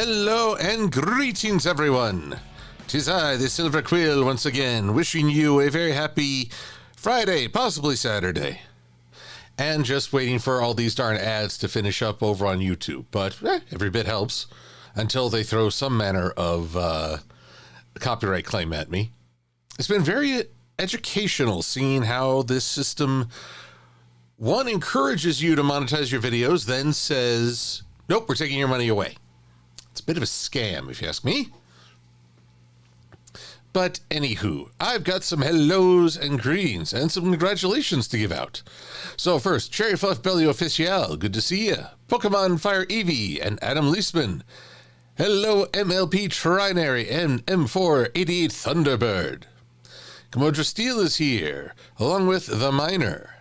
Hello and greetings, everyone. 'Tis I, the Silver Quill, once again, wishing you a very happy Friday, possibly Saturday. And just waiting for all these darn ads to finish up over on YouTube. But every bit helps until they throw some manner of copyright claim at me. It's been very educational seeing how this system, one, encourages you to monetize your videos, then says, nope, we're taking your money away. It's a bit of a scam, if you ask me. But anywho, I've got some hellos and greens and some congratulations to give out. So first, Cherry Fluff Belly Official, good to see ya. Pokemon Fire Eevee and Adam Leisman. Hello, MLP Trinary and M488 Thunderbird. Kamodra Steel is here, along with The Miner.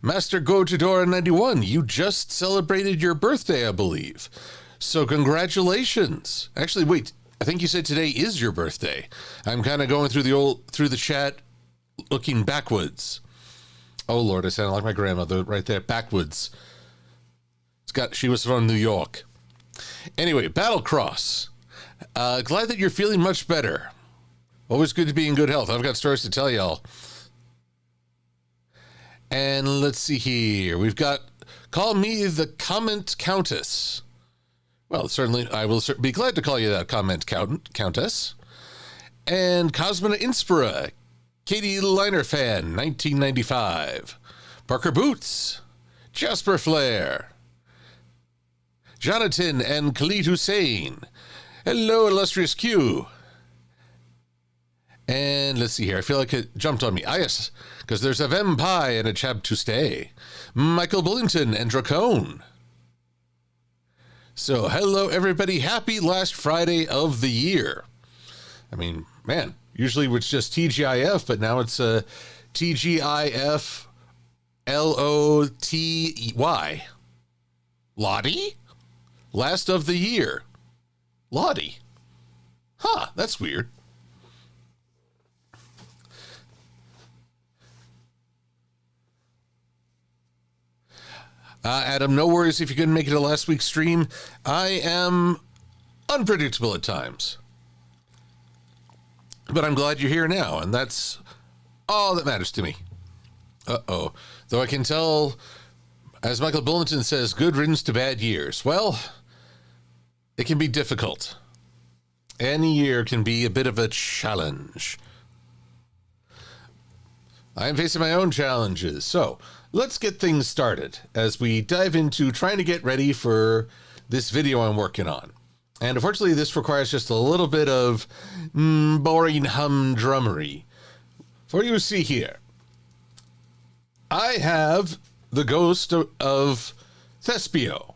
Master Gojadora 91, you just celebrated your birthday, I believe. So congratulations. Actually, wait, I think you said today is your birthday. I'm kind of going through the chat looking backwards. Oh Lord, I sound like my grandmother right there, backwards. She was from New York. Anyway, Battlecross. Glad that you're feeling much better. Always good to be in good health. I've got stories to tell y'all. And let's see here. We've got Call Me the Comment Countess. Well, certainly, I will be glad to call you that, Comment Countess. And Cosmina Inspira, Katie Liner Fan, 1995. Parker Boots, Jasper Flair, Jonathan and Khalid Hussein. Hello, illustrious Q. And let's see here. I feel like it jumped on me. Ah, yes, because there's a Vampi and a Chab to stay. Michael Bullington and Dracone. So, hello, everybody. Happy last Friday of the year. I mean, man, usually it's just TGIF, but now it's TGIF LOTY. Lottie? Last of the year. Lottie. Huh, that's weird. Adam, no worries if you couldn't make it to last week's stream. I am unpredictable at times. But I'm glad you're here now, and that's all that matters to me. Uh-oh. Though I can tell, as Michael Bullington says, good riddance to bad years. Well, it can be difficult. Any year can be a bit of a challenge. I am facing my own challenges, so let's get things started as we dive into trying to get ready for this video I'm working on. And unfortunately, this requires just a little bit of boring humdrummery. For what you see here, I have the ghost of Thespio.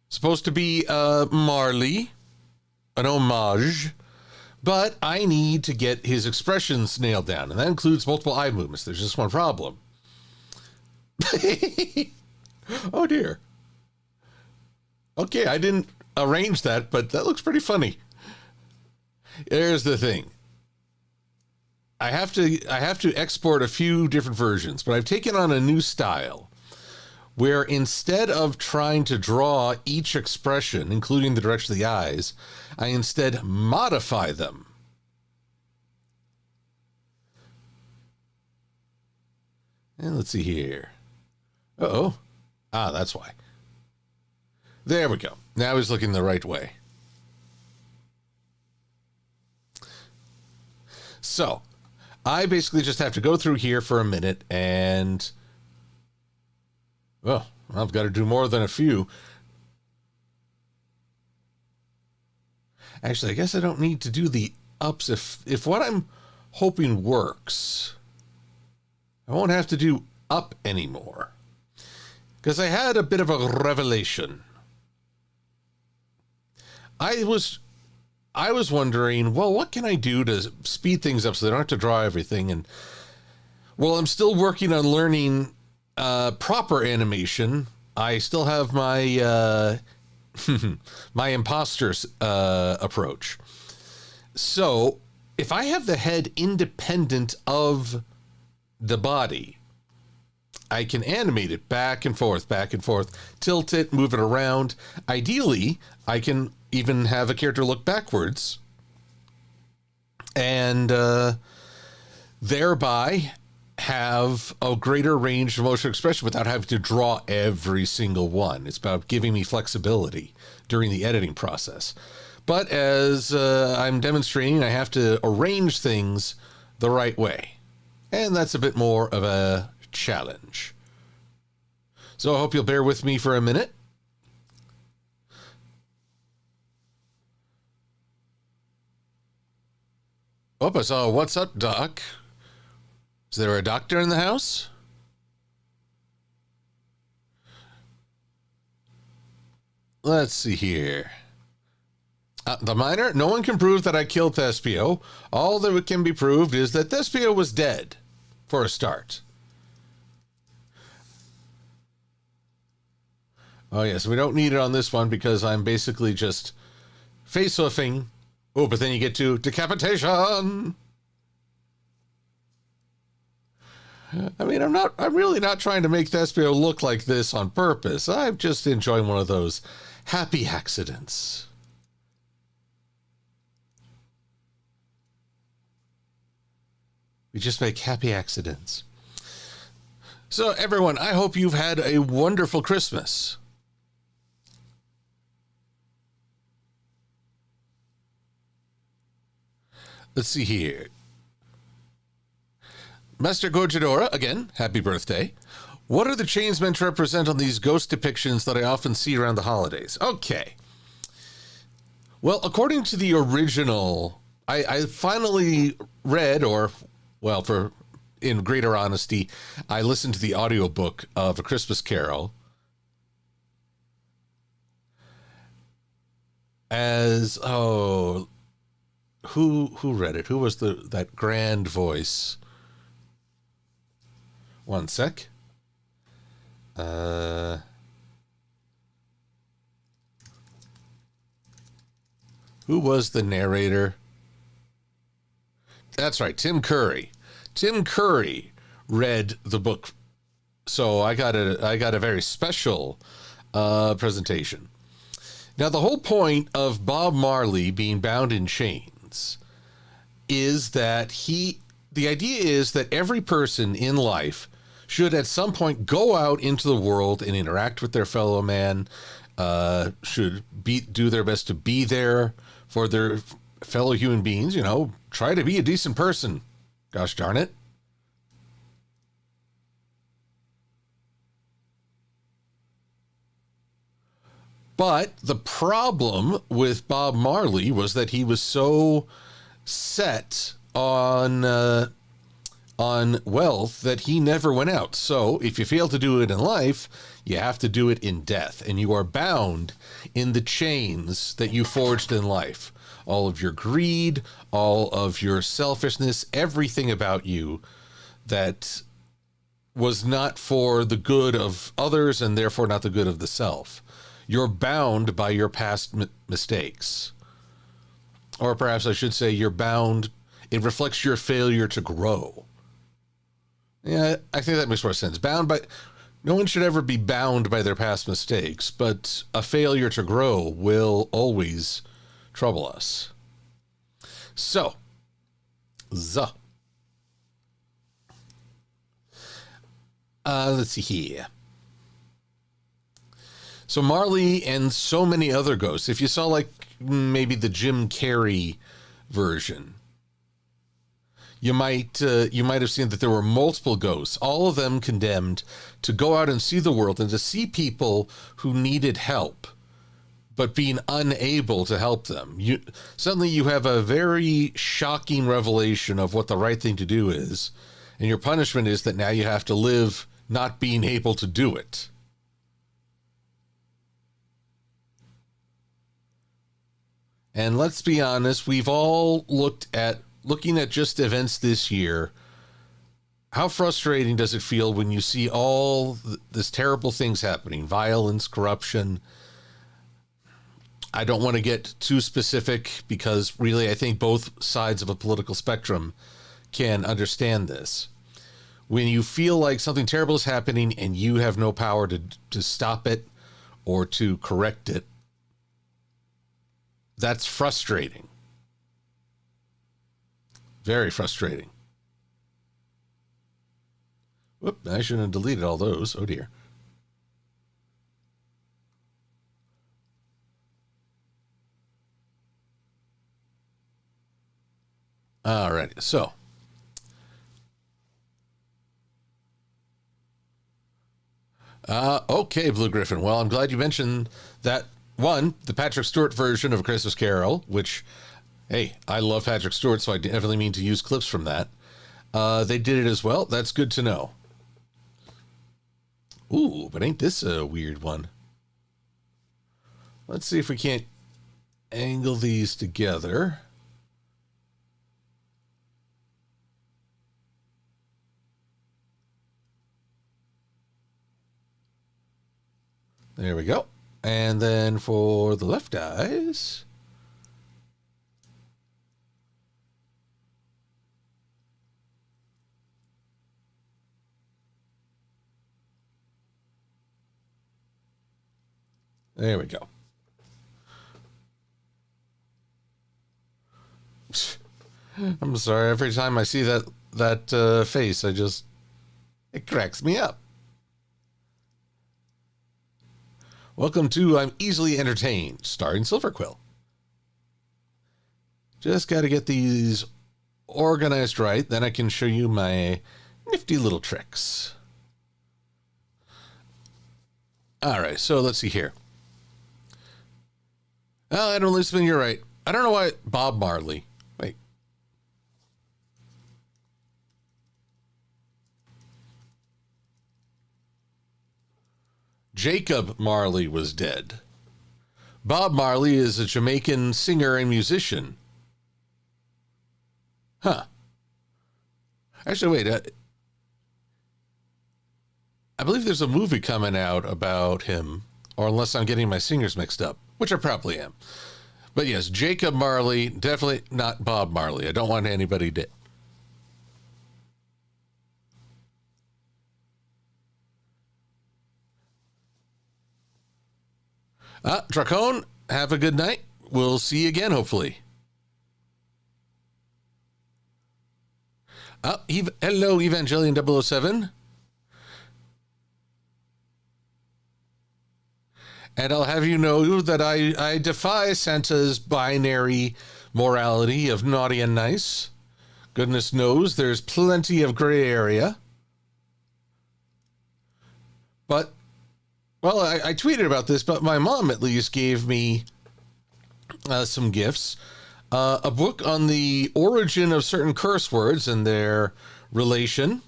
Supposed to be Marley, an homage, but I need to get his expressions nailed down, and that includes multiple eye movements. There's just one problem. Oh dear. Okay, I didn't arrange that, but that looks pretty funny. Here's the thing. I have to export a few different versions, but I've taken on a new style where instead of trying to draw each expression, including the direction of the eyes, I instead modify them. And let's see here. Uh-oh. Ah, that's why. There we go. Now he's looking the right way. So, I basically just have to go through here for a minute and... well, I've got to do more than a few. Actually, I guess I don't need to do the ups. If what I'm hoping works, I won't have to do up anymore. Because I had a bit of a revelation. I was wondering, well, what can I do to speed things up so they don't have to draw everything? And, well, I'm still working on learning proper animation. I still have my my imposter approach. So if I have the head independent of the body, I can animate it back and forth, tilt it, move it around. Ideally, I can even have a character look backwards and thereby have a greater range of emotional expression without having to draw every single one. It's about giving me flexibility during the editing process. But as I'm demonstrating, I have to arrange things the right way. And that's a bit more of a challenge. So I hope you'll bear with me for a minute. Oh, I saw what's up, Doc? Is there a doctor in the house? Let's see here. The miner, no one can prove that I killed Thespio. All that can be proved is that Thespio was dead, for a start. Oh, yes, we don't need it on this one because I'm basically just face-hoofing. Oh, but then you get to decapitation. I mean, I'm really not trying to make Thespio look like this on purpose. I'm just enjoying one of those happy accidents. We just make happy accidents. So, everyone, I hope you've had a wonderful Christmas. Let's see here. Master Gorjadora, again, happy birthday. What are the chains meant to represent on these ghost depictions that I often see around the holidays? Okay. Well, according to the original, I finally read, in greater honesty, I listened to the audiobook of A Christmas Carol. Who read it? Who was that grand voice? One sec. Who was the narrator? That's right, Tim Curry. Tim Curry read the book, so I got a very special presentation. Now, the whole point of Bob Marley being bound in chains is that the idea is that every person in life should at some point go out into the world and interact with their fellow man, should do their best to be there for their fellow human beings, try to be a decent person. Gosh darn it. But the problem with Bob Marley was that he was so set on wealth that he never went out. So if you fail to do it in life, you have to do it in death, and you are bound in the chains that you forged in life. All of your greed, all of your selfishness, everything about you that was not for the good of others and therefore not the good of the self. You're bound by your past mistakes. Or perhaps I should say you're bound. It reflects your failure to grow. Yeah, I think that makes more sense. No one should ever be bound by their past mistakes, but a failure to grow will always trouble us. So, let's see here. So Marley and so many other ghosts, if you saw maybe the Jim Carrey version, you might have seen that there were multiple ghosts, all of them condemned to go out and see the world and to see people who needed help, but being unable to help them. Suddenly you have a very shocking revelation of what the right thing to do is, and your punishment is that now you have to live not being able to do it. And let's be honest, we've all looking at just events this year. How frustrating does it feel when you see all this terrible things happening, violence, corruption? I don't want to get too specific because really I think both sides of a political spectrum can understand this. When you feel like something terrible is happening and you have no power to stop it or to correct it, That's frustrating. Very frustrating. Whoop, I shouldn't have deleted all those. Oh, dear. All right, so. Okay, Blue Griffin. Well, I'm glad you mentioned that one, the Patrick Stewart version of A Christmas Carol, which, hey, I love Patrick Stewart, so I definitely mean to use clips from that. They did it as well. That's good to know. Ooh, but ain't this a weird one? Let's see if we can't angle these together. There we go. And then for the left eyes. There we go. I'm sorry. Every time I see that face, it cracks me up. Welcome to I'm Easily Entertained, starring Silver-Quill. Just got to get these organized right, then I can show you my nifty little tricks. All right, so let's see here. Oh, Adam Leisman, you're right. I don't know why Bob Marley. Wait. Jacob Marley was dead. Bob Marley is a Jamaican singer and musician. Huh. Actually, wait. I believe there's a movie coming out about him, or unless I'm getting my singers mixed up, which I probably am. But yes, Jacob Marley, definitely not Bob Marley. I don't want anybody dead. Dracone, have a good night. We'll see you again, hopefully. Hello, Evangelion 007. And I'll have you know that I defy Santa's binary morality of naughty and nice. Goodness knows there's plenty of gray area. But, well, I tweeted about this, but my mom at least gave me some gifts. A book on the origin of certain curse words and their relation.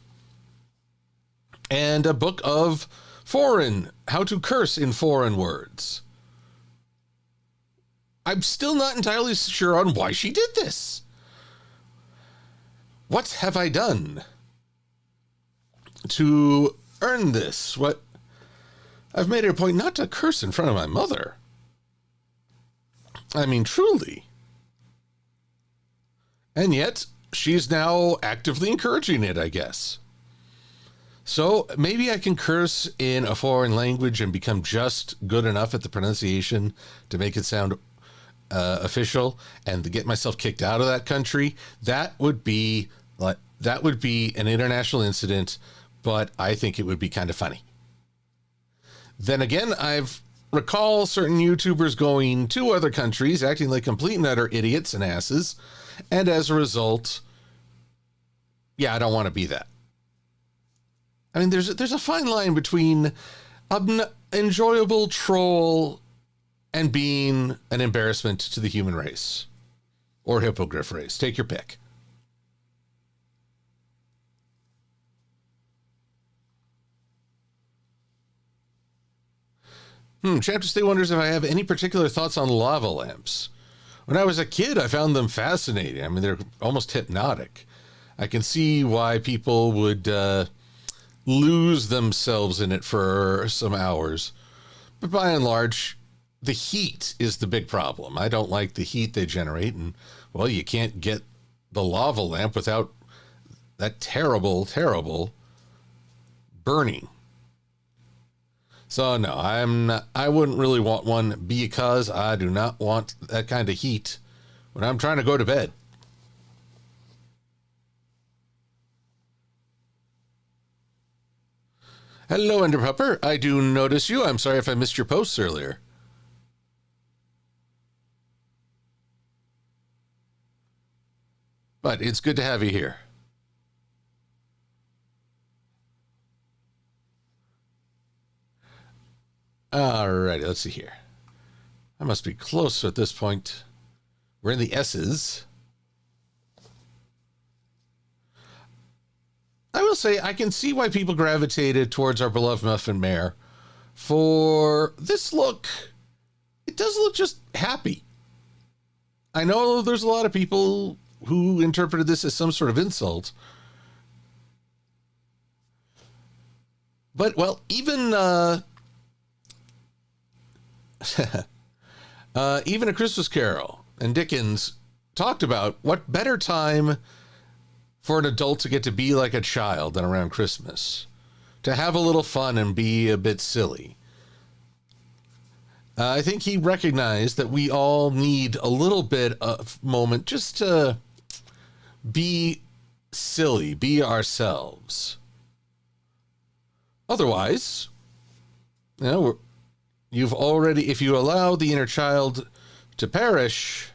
And a book of how to curse in foreign words. I'm still not entirely sure on why she did this. What have I done to earn this? I've made it a point not to curse in front of my mother. I mean, truly. And yet, she's now actively encouraging it, I guess. So maybe I can curse in a foreign language and become just good enough at the pronunciation to make it sound official and to get myself kicked out of that country. That would be an international incident, but I think it would be kind of funny. Then again, I've recall certain YouTubers going to other countries, acting like complete and utter idiots and asses, and as a result, yeah, I don't want to be that. I mean, there's a fine line between an enjoyable troll and being an embarrassment to the human race or hippogriff race. Take your pick. Chapter Stay wonders if I have any particular thoughts on lava lamps. When I was a kid, I found them fascinating. I mean, they're almost hypnotic. I can see why people would lose themselves in it for some hours. But by and large, the heat is the big problem. I don't like the heat they generate. And, well, you can't get the lava lamp without that terrible, terrible burning. So no, I wouldn't really want one because I do not want that kind of heat when I'm trying to go to bed. Hello, Enderpupper. I do notice you. I'm sorry if I missed your posts earlier. But it's good to have you here. Alrighty, let's see here. I must be close at this point. We're in the S's. I will say I can see why people gravitated towards our beloved Muffin Mare. For this look, it does look just happy. I know there's a lot of people who interpreted this as some sort of insult. But, well, even even A Christmas Carol and Dickens talked about what better time for an adult to get to be like a child than around Christmas, to have a little fun and be a bit silly. I think he recognized that we all need a little bit of moment just to be silly, be ourselves. Otherwise, you know, you've already, if you allow the inner child to perish,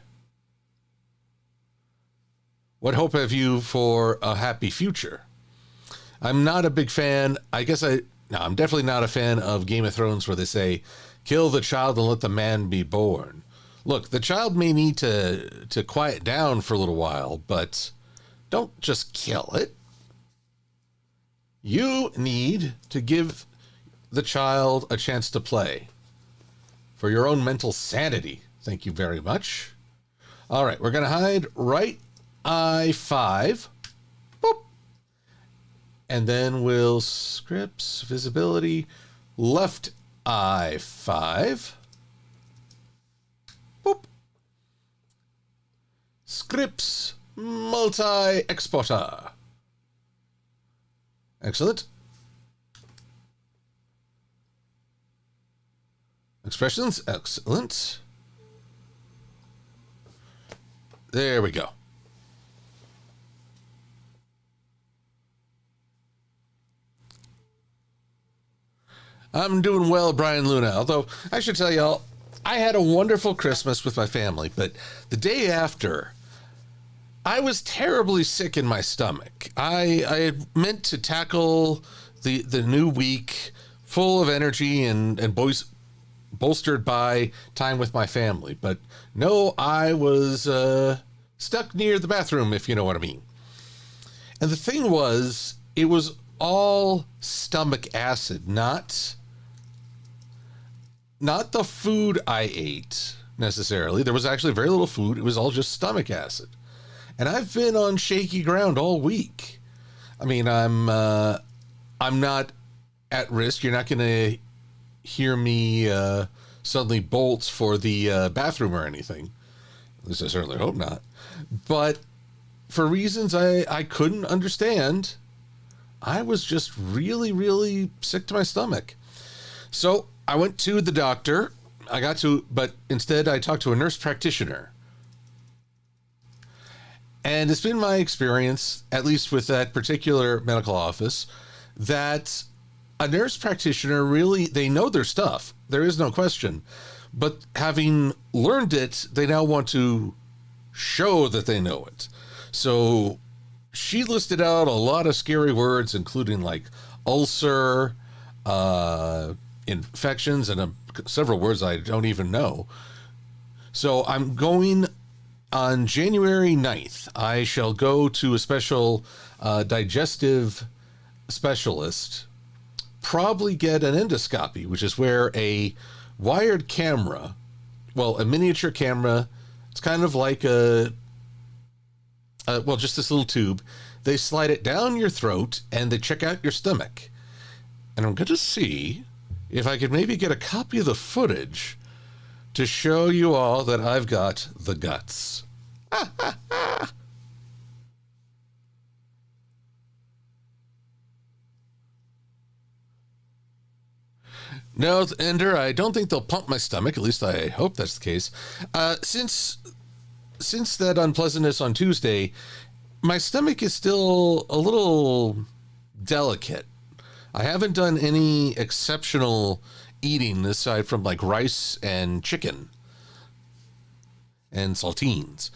what hope have you for a happy future? I'm not a big fan. I'm definitely not a fan of Game of Thrones where they say, kill the child and let the man be born. Look, the child may need to quiet down for a little while, but don't just kill it. You need to give the child a chance to play for your own mental sanity. Thank you very much. All right, we're going to hide right I5. Boop. And then we'll scripts, visibility, left I5. Boop. Scripts, multi-exporter. Excellent. Expressions, excellent. There we go. I'm doing well, Brian Luna. Although, I should tell y'all, I had a wonderful Christmas with my family, but the day after, I was terribly sick in my stomach. I had meant to tackle the new week full of energy and bolstered by time with my family. But no, I was stuck near the bathroom, if you know what I mean. And the thing was, it was all stomach acid, not the food I ate necessarily. There was actually very little food. It was all just stomach acid. And I've been on shaky ground all week. I mean, I'm not at risk. You're not going to hear me suddenly bolt for the bathroom or anything. At least I certainly hope not. But for reasons I couldn't understand, I was just really, really sick to my stomach. So I went to the doctor. But instead I talked to a nurse practitioner. And it's been my experience, at least with that particular medical office, that a nurse practitioner really, they know their stuff. There is no question. But having learned it, they now want to show that they know it. So she listed out a lot of scary words, including like ulcer, infections, and several words I don't even know. So I'm going on January 9th. I shall go to a special digestive specialist, probably get an endoscopy, which is where a wired camera, a miniature camera, it's kind of like just this little tube. They slide it down your throat and they check out your stomach. And I'm going to see if I could maybe get a copy of the footage to show you all that I've got the guts. No, Ender, I don't think they'll pump my stomach. At least I hope that's the case. Since that unpleasantness on Tuesday, my stomach is still a little delicate. I haven't done any exceptional eating aside from like rice and chicken and saltines.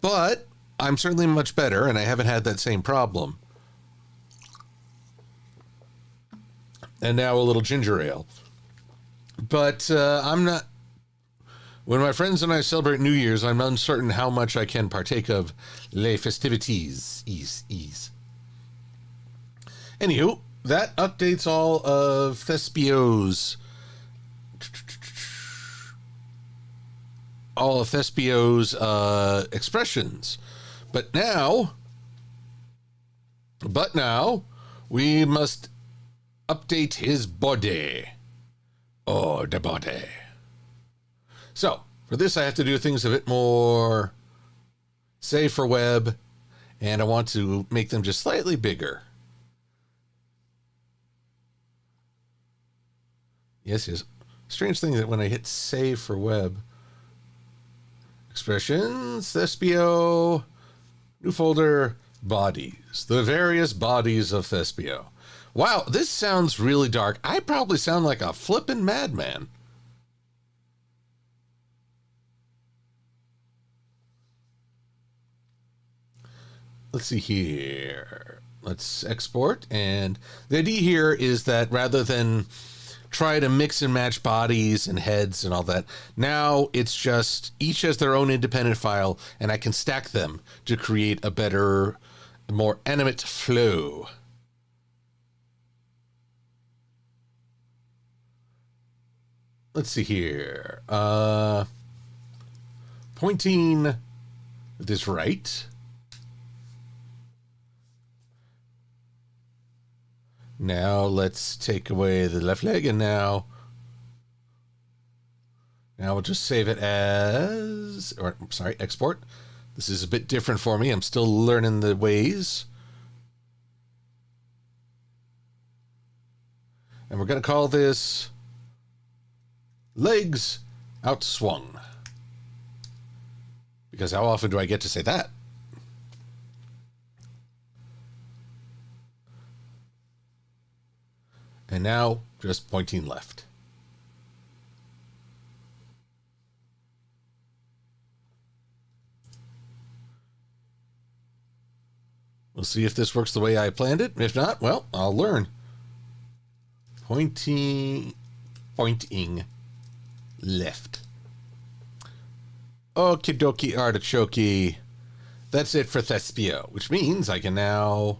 But I'm certainly much better, and I haven't had that same problem. And now a little ginger ale. But I'm not... When my friends and I celebrate New Year's, I'm uncertain how much I can partake of les festivities. Anywho, that updates all of Thespio's expressions. But now we must update his body. Oh, the body. So, for this, I have to do things a bit more safe for web, and I want to make them just slightly bigger. Yes. Strange thing that when I hit save for web, expressions, Thespio, new folder, bodies, the various bodies of Thespio. Wow, this sounds really dark. I probably sound like a flippin' madman. Let's see here. Let's export. And the idea here is that rather than try to mix and match bodies and heads and all that, now it's just each has their own independent file, and I can stack them to create a better, more animate flow. Let's see here. Pointing this right. Now let's take away the left leg, and now we'll just save it as, or sorry, export. This is a bit different for me. I'm still learning the ways. And we're going to call this legs outswung. Because how often do I get to say that? And now, just pointing left. We'll see if this works the way I planned it. If not, well, I'll learn. Pointing left. Okie dokie artichoke. That's it for Thespio, which means I can now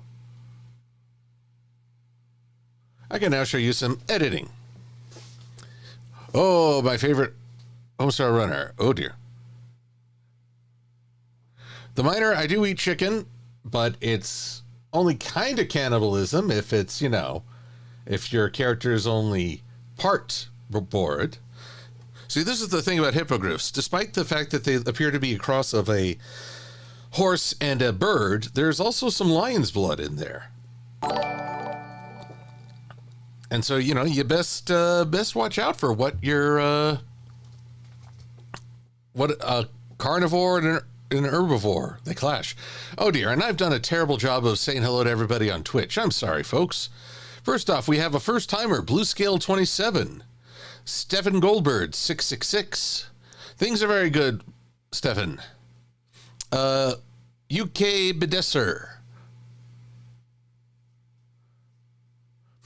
show you some editing. Oh, my favorite Homestar Runner. Oh, dear. The miner, I do eat chicken, but it's only kind of cannibalism if it's, if your character is only part board. See, this is the thing about hippogriffs. Despite the fact that they appear to be a cross of a horse and a bird, there's also some lion's blood in there. And so, you best watch out for what a carnivore and an herbivore, they clash. Oh dear, and I've done a terrible job of saying hello to everybody on Twitch. I'm sorry, folks. First off, we have a first timer, Blue Scale 27, Stephen Goldberg 666. Things are very good, Stephen. UK Bedesser.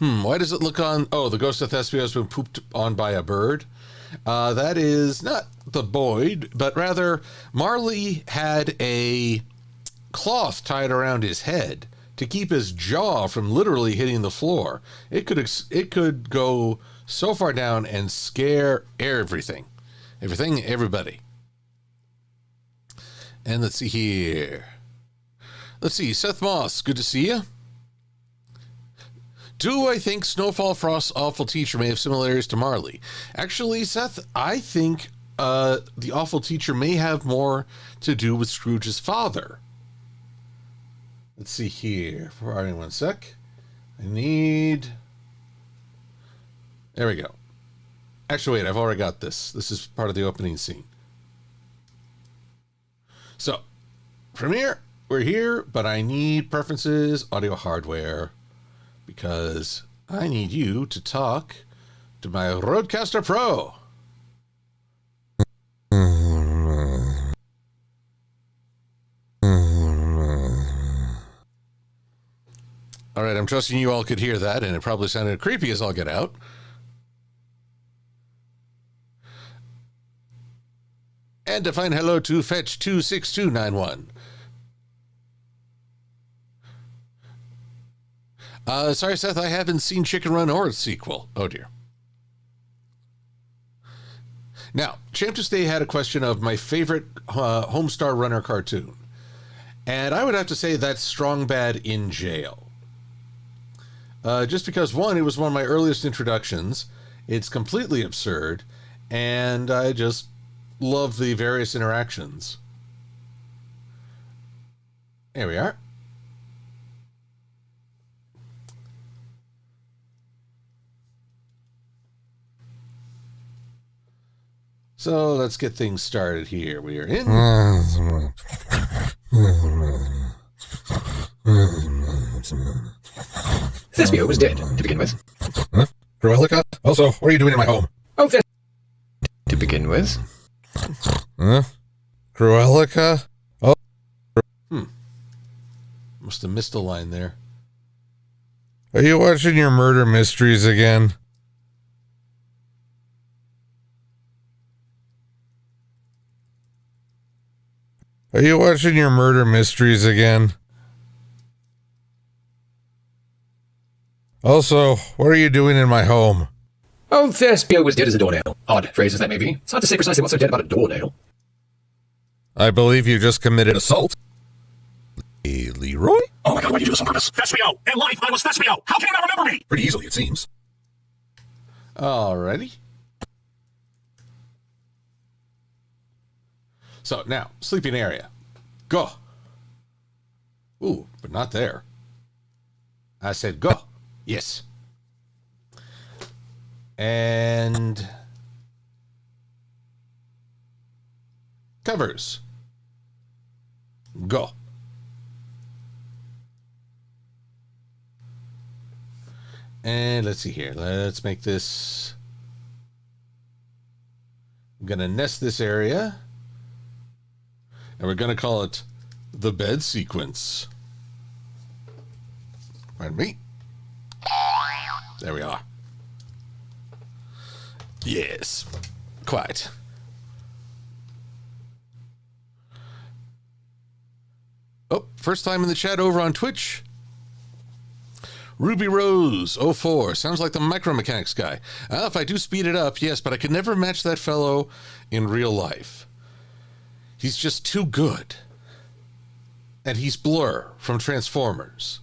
Why does it look on... Oh, the ghost of Thespio has been pooped on by a bird. That is not the Boyd, but rather Marley had a cloth tied around his head to keep his jaw from literally hitting the floor. It could go so far down and scare everybody. And let's see here. Let's see, Seth Moss, good to see you. Do I think Snowfall Frost's awful teacher may have similarities to Marley? Actually, Seth, I think the awful teacher may have more to do with Scrooge's father. Let's see here. For one sec. There we go. Actually, wait, I've already got this. This is part of the opening scene. So, Premiere, we're here, but I need preferences, audio hardware, because I need you to talk to my Rodecaster Pro. All right, I'm trusting you all could hear that, and it probably sounded creepy as all get out. And define hello to fetch 26291. Sorry, Seth, I haven't seen Chicken Run or its sequel. Oh, dear. Now, Champ to Stay had a question of my favorite Homestar Runner cartoon. And I would have to say that's Strong Bad in Jail. Just because, one, it was one of my earliest introductions. It's completely absurd. And I just love the various interactions. There we are. So let's get things started here. We are in. Thespio was dead, to begin with. Huh? Cruelica? Also, what are you doing in my home? Oh, to begin with. Huh? Cruelica? Oh. Must have missed a line there. Are you watching your murder mysteries again? Are you watching your murder mysteries again? Also, what are you doing in my home? Oh, Thespio was dead as a doornail. Odd phrase as that may be. It's hard to say precisely what's so dead about a doornail. I believe you just committed assault. Leroy? Oh my god, why'd you do this on purpose? Thespio! In life, I was Thespio! How can you not remember me? Pretty easily, it seems. Alrighty. So, now, sleeping area. Go. Ooh, but not there. I said go. Yes. And covers. Go. And let's see here. Let's make this. I'm going to nest this area. And we're going to call it the bed sequence. Pardon me. There we are. Yes. Quite. Oh, first time in the chat over on Twitch. Ruby Rose 04 sounds like the micromechanics guy. If I do speed it up, yes, but I could never match that fellow in real life. He's just too good. And he's Blur from Transformers.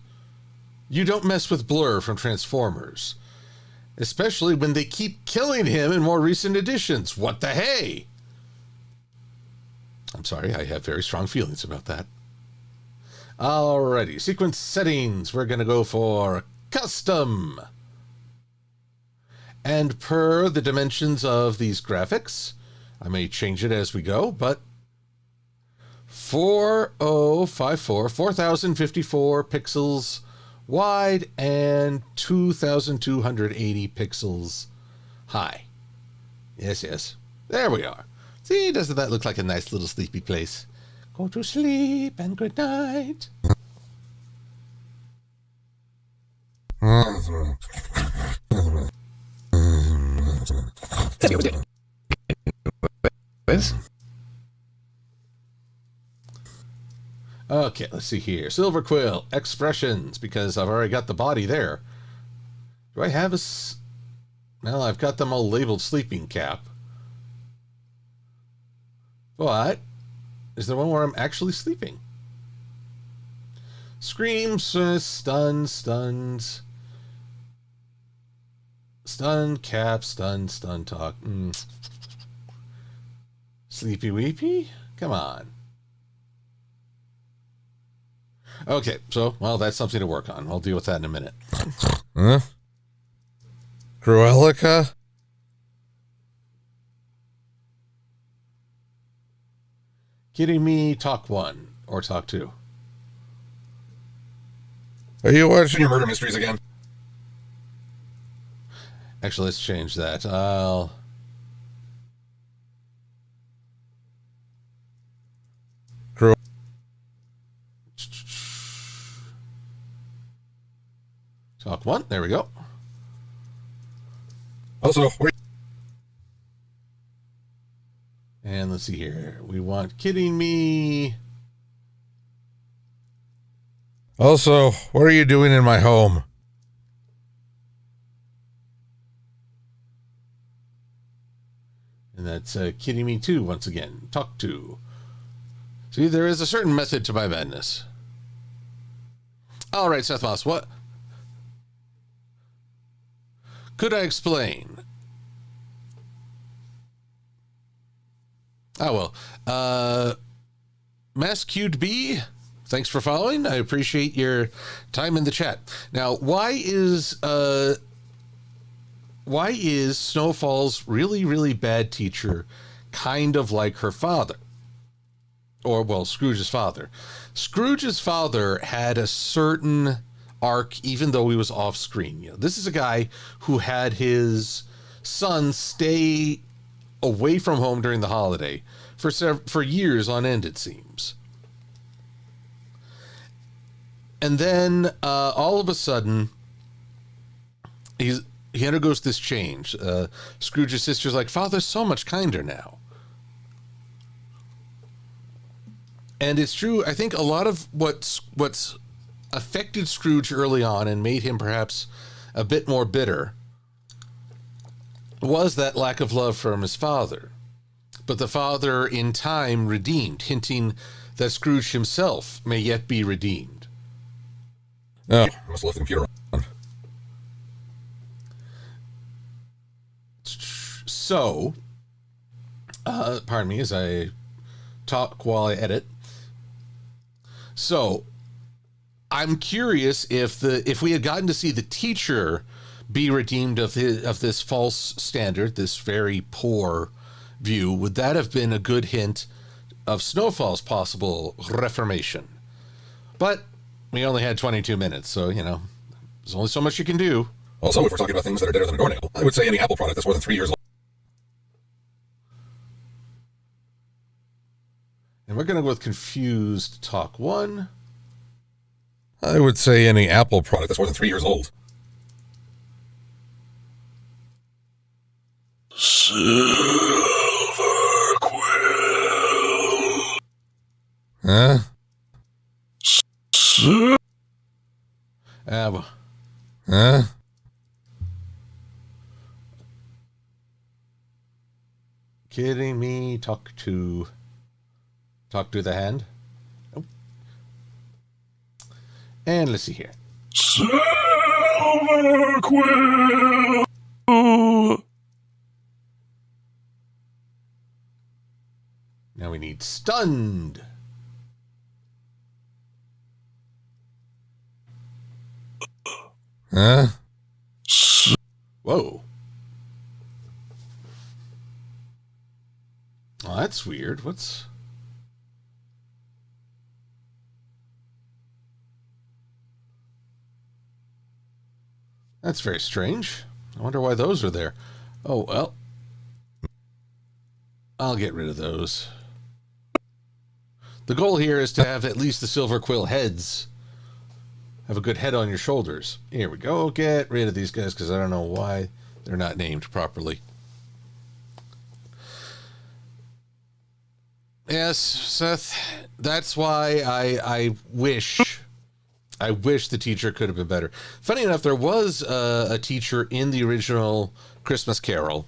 You don't mess with Blur from Transformers. Especially when they keep killing him in more recent editions. What the hey? I'm sorry, I have very strong feelings about that. Alrighty, sequence settings. We're going to go for custom. And per the dimensions of these graphics, I may change it as we go, but 4054 pixels wide and 2280 pixels high. Yes, yes. There we are. See, doesn't that look like a nice little sleepy place? Go to sleep and good night. Thespio was dead. With? Okay, let's see here. Silver-Quill, expressions, because I've already got the body there. Do I have a... Well, I've got them all labeled sleeping cap. But is there one where I'm actually sleeping? Screams, stunned, cap, stun talk. Sleepy weepy? Come on. Okay, so, well, that's something to work on. I'll deal with that in a minute. Huh? Cruelica? Kidding me, talk 1 or talk 2. Are you watching Your murder mysteries again? Actually, let's change that. I'll... Crew? Talk 1. There we go. Also, And let's see here. We want kidding me. Also, what are you doing in my home? And that's kidding me too, once again. Talk to. See, there is a certain method to my madness. All right, Seth Moss, what? Could I explain? Oh, well. Mascud B, thanks for following. I appreciate your time in the chat. Now, why is Snowfall's really, really bad teacher kind of like her father? Or, well, Scrooge's father. Scrooge's father had a certain arc, even though he was off screen. You know, this is a guy who had his son stay away from home during the holiday for years on end, it seems. And then all of a sudden, he undergoes this change. Scrooge's sister's like, Father's so much kinder now. And it's true. I think a lot of what's affected Scrooge early on and made him perhaps a bit more bitter was that lack of love from his father. But the father in time redeemed, hinting that Scrooge himself may yet be redeemed. Oh, I must have left the computer on. So, pardon me as I talk while I edit. So, I'm curious if we had gotten to see the teacher be redeemed of this false standard, this very poor view, would that have been a good hint of Snowfall's possible reformation? But we only had 22 minutes, so, you know, there's only so much you can do. Also, if we're talking about things that are deader than a doornail, I would say any Apple product that's more than 3 years old. And we're going to go with confused talk 1. I would say any Apple Product that's more than 3 years old. Silver-Quill. Huh? Huh? Kidding me? Talk to the hand. Nope. And let's see here. Silver-Quill. Now we need stunned. Huh? Whoa. Oh, that's weird. What's... That's very strange. I wonder why those are there. Oh, well. I'll get rid of those. The goal here is to have at least the Silver-Quill heads. Have a good head on your shoulders. Here we go. Get rid of these guys because I don't know why they're not named properly. Yes, Seth, that's why I wish the teacher could have been better. Funny enough, there was a teacher in the original Christmas Carol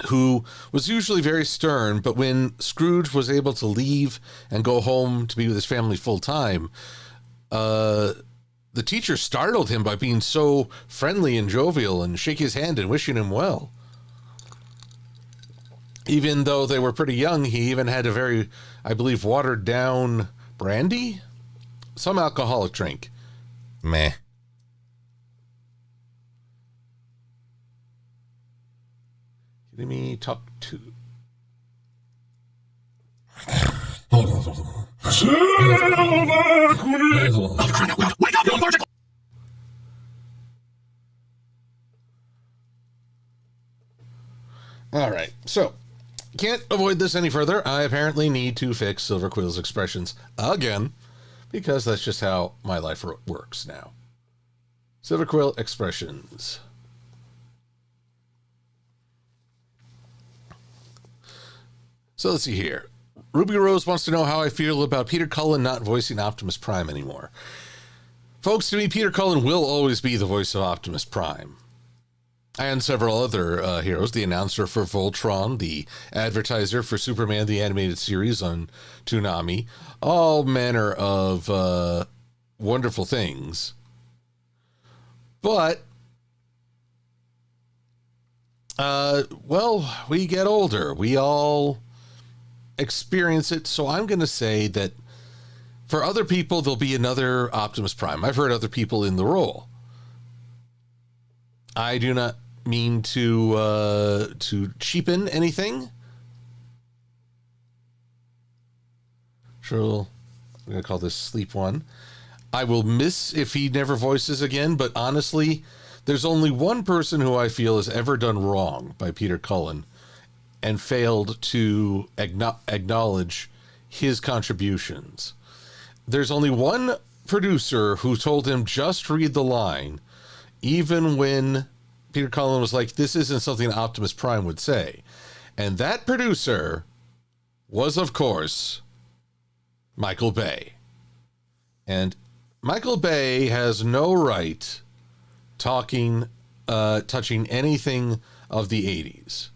who was usually very stern, but when Scrooge was able to leave and go home to be with his family full time, the teacher startled him by being so friendly and jovial and shake his hand and wishing him well. Even though they were pretty young, he even had a very, I believe, watered down brandy? Some alcoholic drink. Meh. Kidding me? Talk to. Silver-Quill! Oh, crying out loud. Wake up, you lethargic! All right, so can't avoid this any further. I apparently need to fix Silver-Quill's expressions again, because that's just how my life works now. Silver-Quill expressions. So let's see here. Ruby Rose wants to know how I feel about Peter Cullen not voicing Optimus Prime anymore. Folks, to me, Peter Cullen will always be the voice of Optimus Prime. And several other heroes, the announcer for Voltron, the advertiser for Superman, the animated series on Toonami, all manner of wonderful things. But, well, we get older. We all experience it. So I'm going to say that for other people, there'll be another Optimus Prime. I've heard other people in the role. I do not mean to cheapen anything. Sure, I'm going to call this Sleep One. I will miss if he never voices again, but honestly, there's only one person who I feel has ever done wrong by Peter Cullen and failed to acknowledge his contributions. There's only one producer who told him just read the line, even when Peter Cullen was like, this isn't something Optimus Prime would say. And that producer was, of course, Michael Bay. And Michael Bay has no right touching anything of the 80s.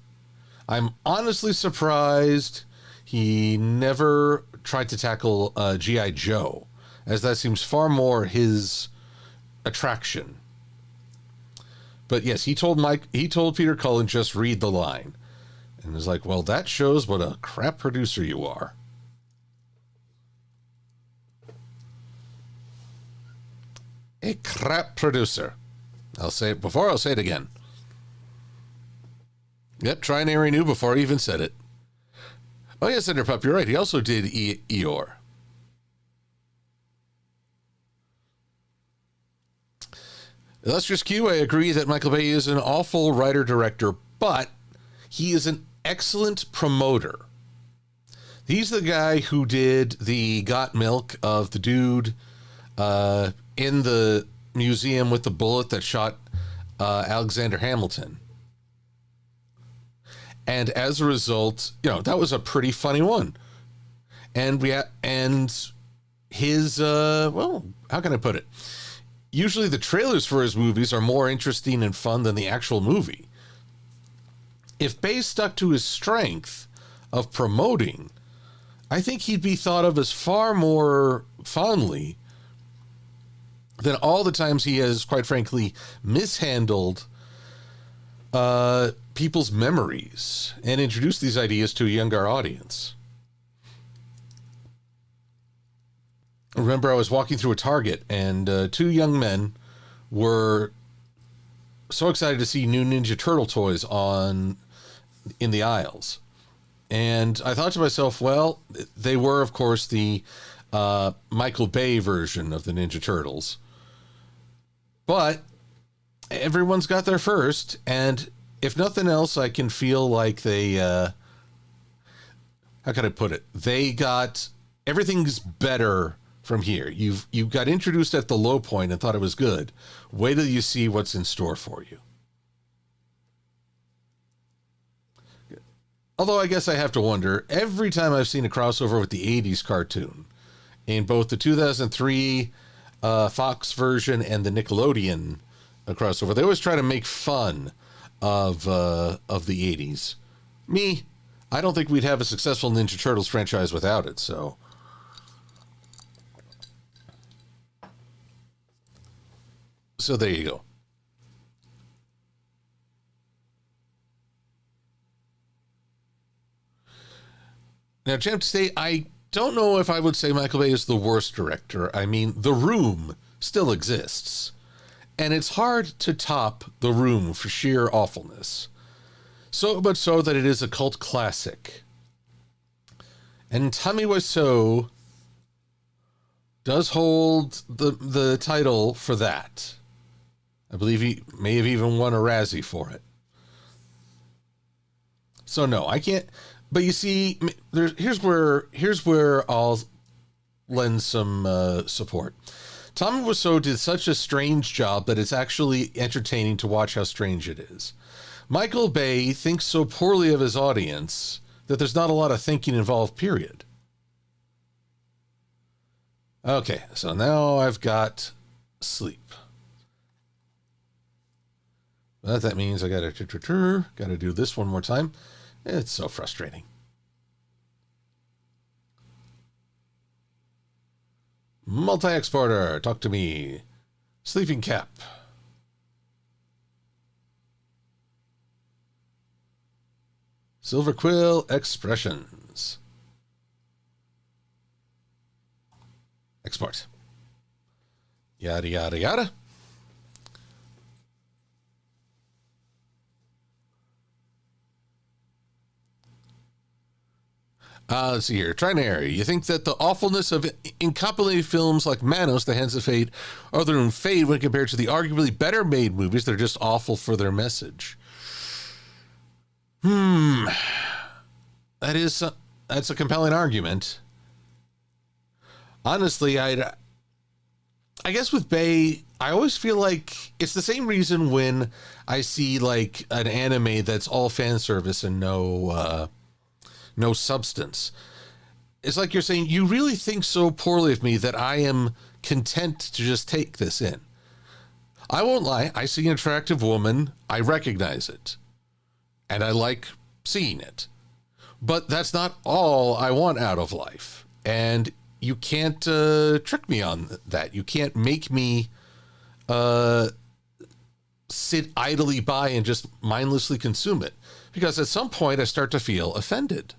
I'm honestly surprised he never tried to tackle G.I. Joe, as that seems far more his attraction. But yes, he told Peter Cullen, just read the line. And was like, well, that shows what a crap producer you are. A crap producer. I'll say it before, I'll say it again. Yep, try Nary knew before I even said it. Oh yes, Senator Pup, you're right. He also did Eeyore. Illustrious Q, I agree that Michael Bay is an awful writer-director, but he is an excellent promoter. He's the guy who did the Got Milk of the dude in the museum with the bullet that shot Alexander Hamilton. And as a result, that was a pretty funny one. And his, well, how can I put it? Usually the trailers for his movies are more interesting and fun than the actual movie. If Bay stuck to his strength of promoting, I think he'd be thought of as far more fondly than all the times he has, quite frankly, mishandled people's memories and introduced these ideas to a younger audience. I remember I was walking through a Target and two young men were so excited to see new Ninja Turtle toys in the aisles. And I thought to myself, well, they were, of course, the Michael Bay version of the Ninja Turtles. But everyone's got there first, and if nothing else, I can feel like they, how can I put it? They got, everything's better from here. You got introduced at the low point and thought it was good. Wait till you see what's in store for you. Although I guess I have to wonder, every time I've seen a crossover with the 80s cartoon, in both the 2003 Fox version and the Nickelodeon crossover, they always try to make fun of the 80s. I don't think we'd have a successful Ninja Turtles franchise without it, so there you go. Now, Champ to say, I don't know if I would say Michael Bay is the worst director. I mean, The Room still exists, and it's hard to top The Room for sheer awfulness. So much so that it is a cult classic. And Tommy Wiseau does hold the title for that. I believe he may have even won a Razzie for it. So no, I can't. But you see, here's where I'll lend some support. Tommy Wiseau did such a strange job that it's actually entertaining to watch how strange it is. Michael Bay thinks so poorly of his audience that there's not a lot of thinking involved, period. Okay, so now I've got sleep. But that means I gotta do this one more time. It's so frustrating. Multi-exporter, talk to me. Sleeping cap. Silver-Quill expressions. Export. Yada, yada, yada. Let's see here. Trinary, you think that the awfulness of incompetent films like Manos, The Hands of Fate, are their own fade when compared to the arguably better made movies that are just awful for their message? That's a compelling argument. Honestly, I guess with Bay, I always feel like it's the same reason when I see like an anime that's all fan service and no substance. It's like you're saying, you really think so poorly of me that I am content to just take this in. I won't lie. I see an attractive woman. I recognize it. And I like seeing it. But that's not all I want out of life. And you can't trick me on that. You can't make me sit idly by and just mindlessly consume it. Because at some point I start to feel offended.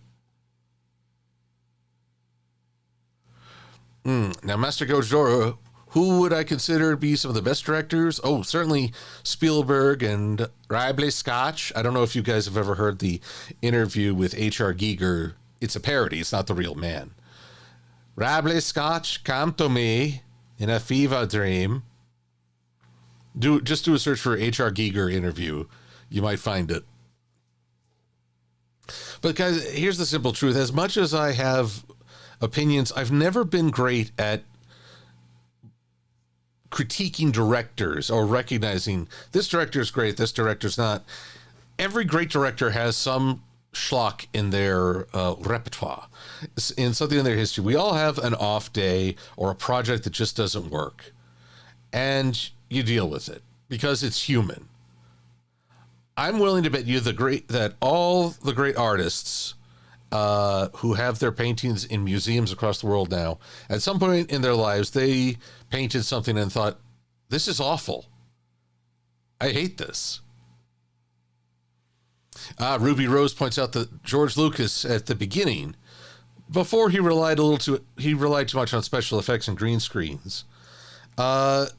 Now, Master Gojoro, who would I consider to be some of the best directors? Oh, certainly Spielberg and Ridley Scott. I don't know if you guys have ever heard the interview with H.R. Giger. It's a parody. It's not the real man. Ridley Scott, come to me in a fever dream. Just do a search for H.R. Giger interview. You might find it. But guys, here's the simple truth. As much as I have opinions, I've never been great at critiquing directors or recognizing this director's great, this director's not. Every great director has some schlock in their repertoire, in something in their history. We all have an off day or a project that just doesn't work, and you deal with it because it's human. I'm willing to bet you that all the great artists who have their paintings in museums across the world now, at some point in their lives, they painted something and thought, this is awful. I hate this. Ruby Rose points out that George Lucas at the beginning, before he relied too much on special effects and green screens. A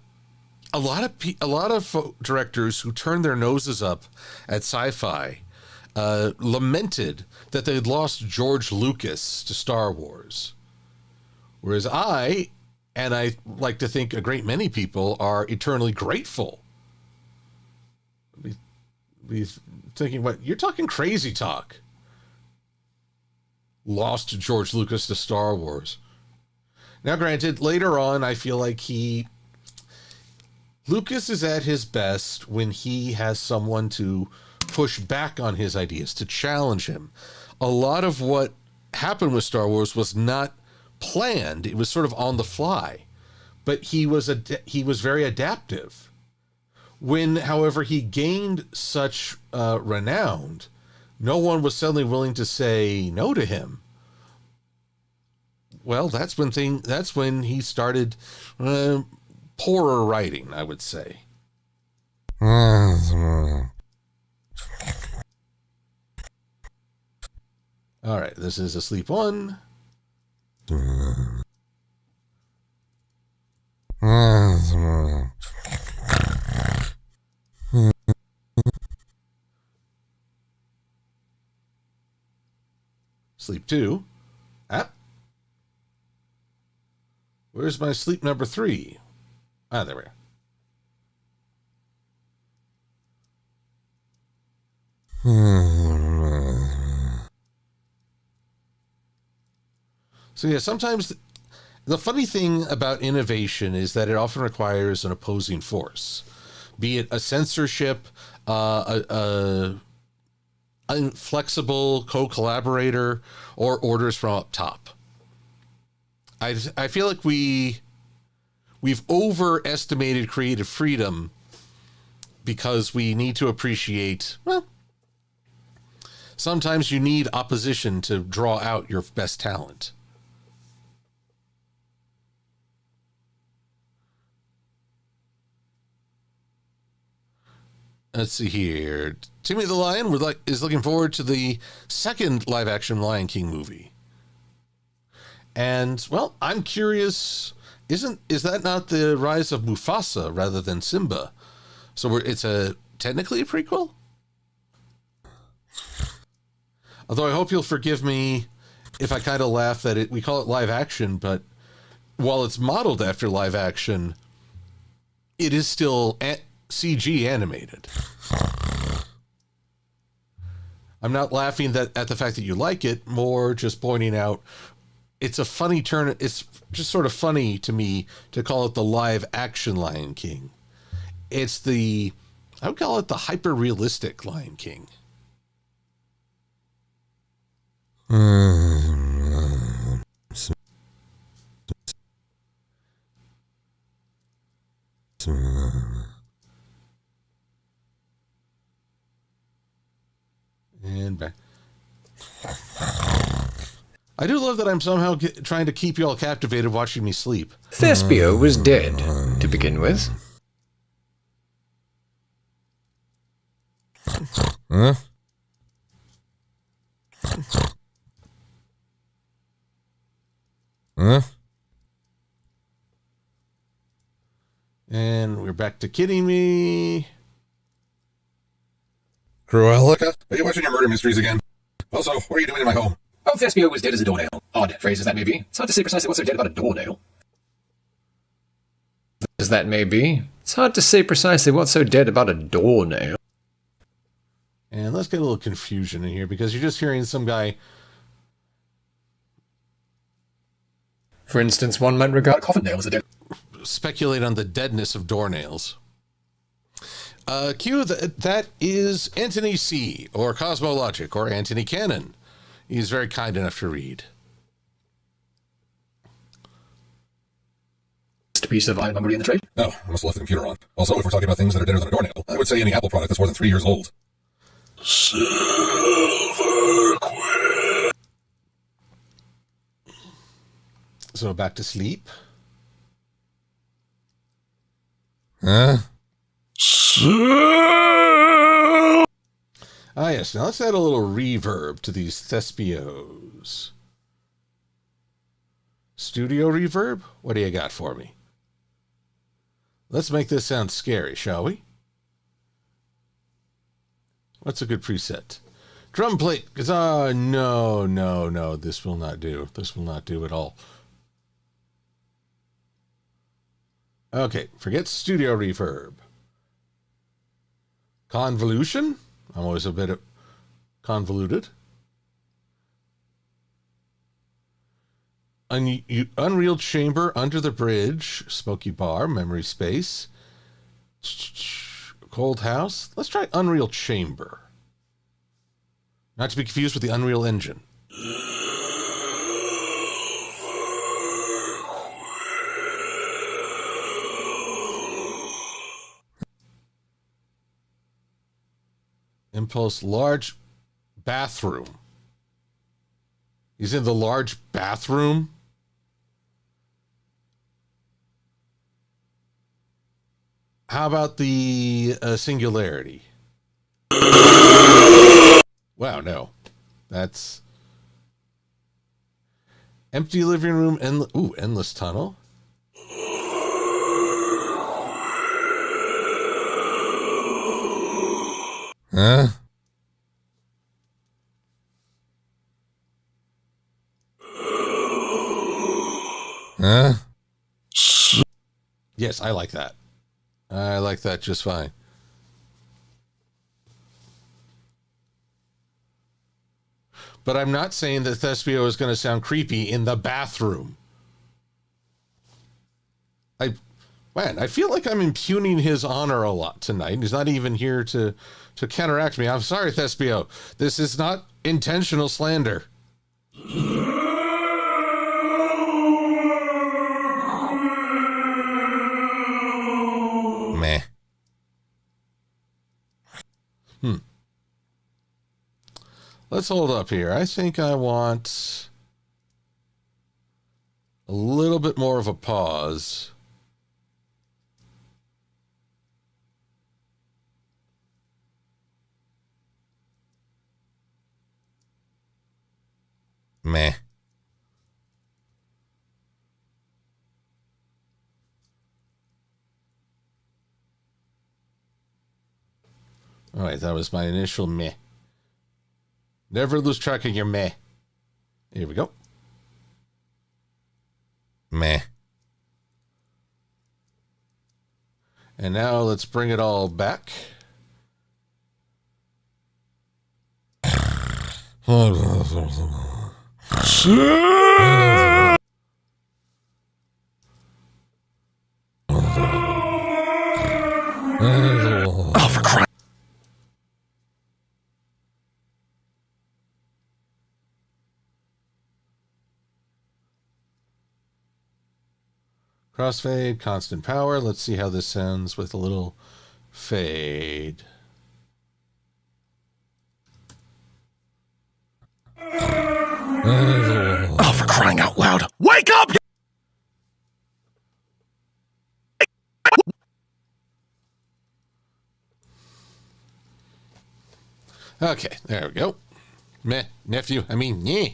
lot of directors who turned their noses up at sci-fi lamented that they'd lost George Lucas to Star Wars. Whereas I like to think a great many people are eternally grateful. Be thinking, what, you're talking crazy talk. Lost George Lucas to Star Wars. Now, granted, later on, I feel like Lucas is at his best when he has someone to push back on his ideas, to challenge him. A lot of what happened with Star Wars was not planned. It was sort of on the fly, but he was very adaptive. When, however, he gained such renown, no one was suddenly willing to say no to him. Well, that's when he started poorer writing, I would say. All right, this is Asleep 1. Sleep 2. App. Where's my sleep number 3? Ah, there we are. So yeah, sometimes the funny thing about innovation is that it often requires an opposing force, be it a censorship, a inflexible co-collaborator, or orders from up top. I feel like we've overestimated creative freedom because we need to appreciate, well, sometimes you need opposition to draw out your best talent. Let's see here. Timmy the Lion is looking forward to the second live-action Lion King movie. And, well, I'm curious, is that not the rise of Mufasa rather than Simba? So it's technically a prequel? Although I hope you'll forgive me if I kind of laugh that we call it live action, but while it's modeled after live action, it is still CG animated. I'm not laughing at the fact that you like it, more just pointing out it's a funny turn. It's just sort of funny to me to call it the live action Lion King. It's I would call it the hyper realistic Lion King. And back. I do love that I'm somehow trying to keep you all captivated watching me sleep. Thespio was dead, to begin with. Huh? Huh? And we're back to kidding me. Cruelica? Are you watching your murder mysteries again? Also, what are you doing in my home? Oh, Thespio was dead as a doornail. Odd phrase as that may be. It's hard to say precisely what's so dead about a doornail. As that may be. It's hard to say precisely what's so dead about a doornail. And let's get a little confusion in here because you're just hearing some guy. For instance, one might regard a coffin nail as a dead. Speculate on the deadness of doornails. Q, that is Anthony C., or Cosmologic, or Anthony Cannon. He's very kind enough to read. Piece of ironmongery in the trade. Oh, I must have left the computer on. Also, if we're talking about things that are deader than a doornail, I would say any Apple product that's more than 3 years old. Silver-Quill. So back to sleep. Huh? Ah, yes. Now let's add a little reverb to these Thespios. Studio reverb? What do you got for me? Let's make this sound scary, shall we? What's a good preset? Drum plate, guitar. No. This will not do. This will not do at all. Okay, forget studio reverb. Convolution? I'm always a bit convoluted. Unreal Chamber, Under the Bridge, Smoky Bar, Memory Space, Cold House. Let's try Unreal Chamber. Not to be confused with the Unreal Engine. Impulse, large bathroom. He's in the large bathroom. How about the singularity? Wow, no. That's empty living room. Endless tunnel. Huh? Huh? Yes, I like that. I like that just fine. But I'm not saying that Thespio is going to sound creepy in the bathroom. I feel like I'm impugning his honor a lot tonight. He's not even here to counteract me. I'm sorry, Thespio. This is not intentional slander. Meh. Let's hold up here. I think I want a little bit more of a pause. Meh. All right, that was my initial meh. Never lose track of your meh. Here we go. Meh. And now let's bring it all back. Oh, for crying. Crossfade, constant power. Let's see how this sounds with a little fade. Oh, for crying out loud. Wake up! Okay, there we go. Meh, nephew. I mean, yeah.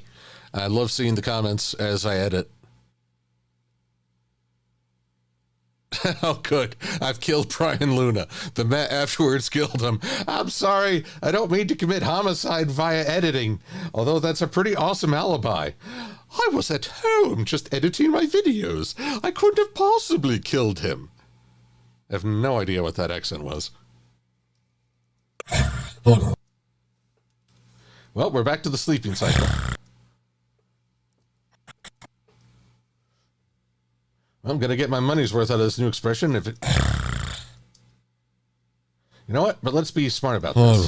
I love seeing the comments as I edit. Oh, good. I've killed Brian Luna. The Met afterwards killed him. I'm sorry. I don't mean to commit homicide via editing, although that's a pretty awesome alibi. I was at home just editing my videos. I couldn't have possibly killed him. I have no idea what that accent was. Well, we're back to the sleeping cycle. I'm going to get my money's worth out of this new expression. If it... You know what? But let's be smart about this.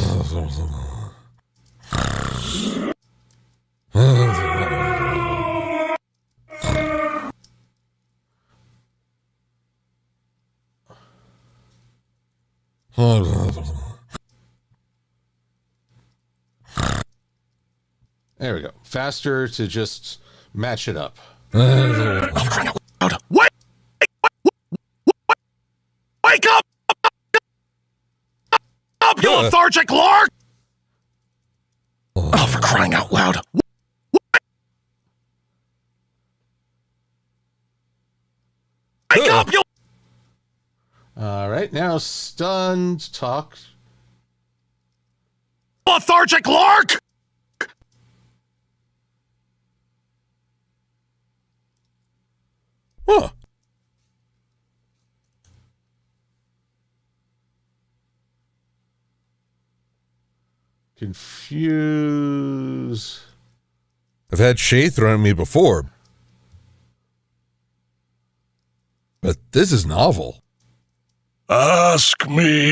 There we go. Faster to just match it up. Wake up! Up, you lethargic lark! Oh, for crying out loud. Wake up, you... All right, now stunned talk. lethargic lark! Huh. Confuse. I've had shade thrown at me before, but this is novel. Ask me.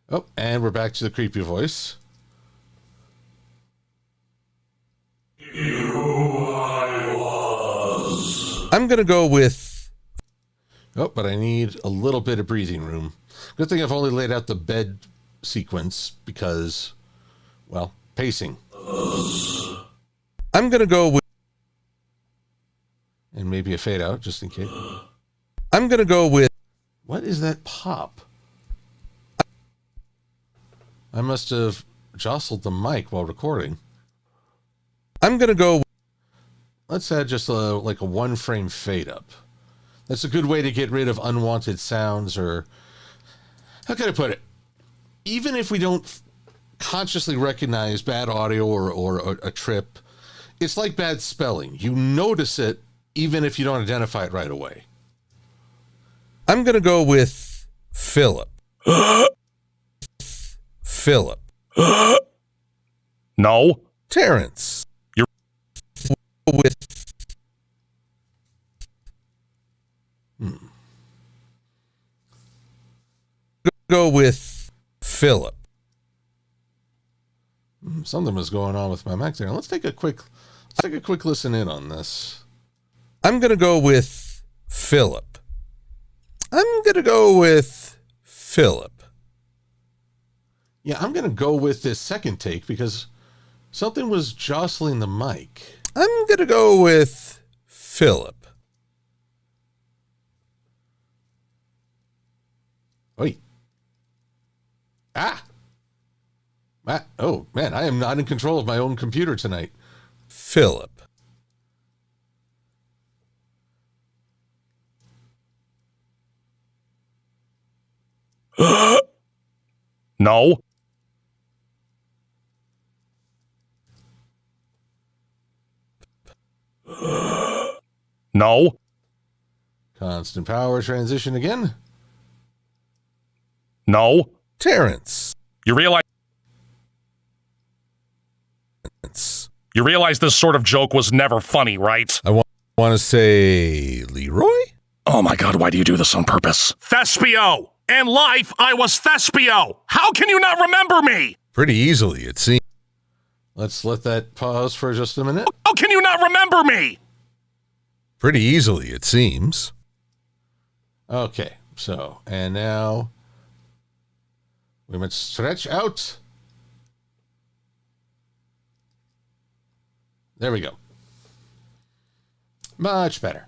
Oh, and we're back to the creepy voice. I'm going to go with... Oh, but I need a little bit of breathing room. Good thing I've only laid out the bed sequence because, well, pacing. I'm going to go with... And maybe a fade out, just in case. I'm going to go with... What is that pop? I must have jostled the mic while recording. I'm going to go... Let's add just like a one-frame fade up. That's a good way to get rid of unwanted sounds, or... How can I put it? Even if we don't consciously recognize bad audio or a trip, it's like bad spelling. You notice it even if you don't identify it right away. I'm going to go with Philip. Philip. No. Terrence. You're with. Go with Philip. Something was going on with my mic there. Let's take a quick listen in on this. I'm going to go with Philip. I'm going to go with Philip. Yeah, I'm going to go with this second take because something was jostling the mic. I'm going to go with Philip. Wait. Oh, man, I am not in control of my own computer tonight. Philip. no. No. Constant power transition again. No. Terrence. You realize this sort of joke was never funny, right? I want to say Leroy? Oh my god, why do you do this on purpose? Thespio! In life, I was Thespio! How can you not remember me? Pretty easily, it seems. Let's let that pause for just a minute. How can you not remember me? Pretty easily, it seems. Okay, so, and now we must stretch out. There we go. Much better.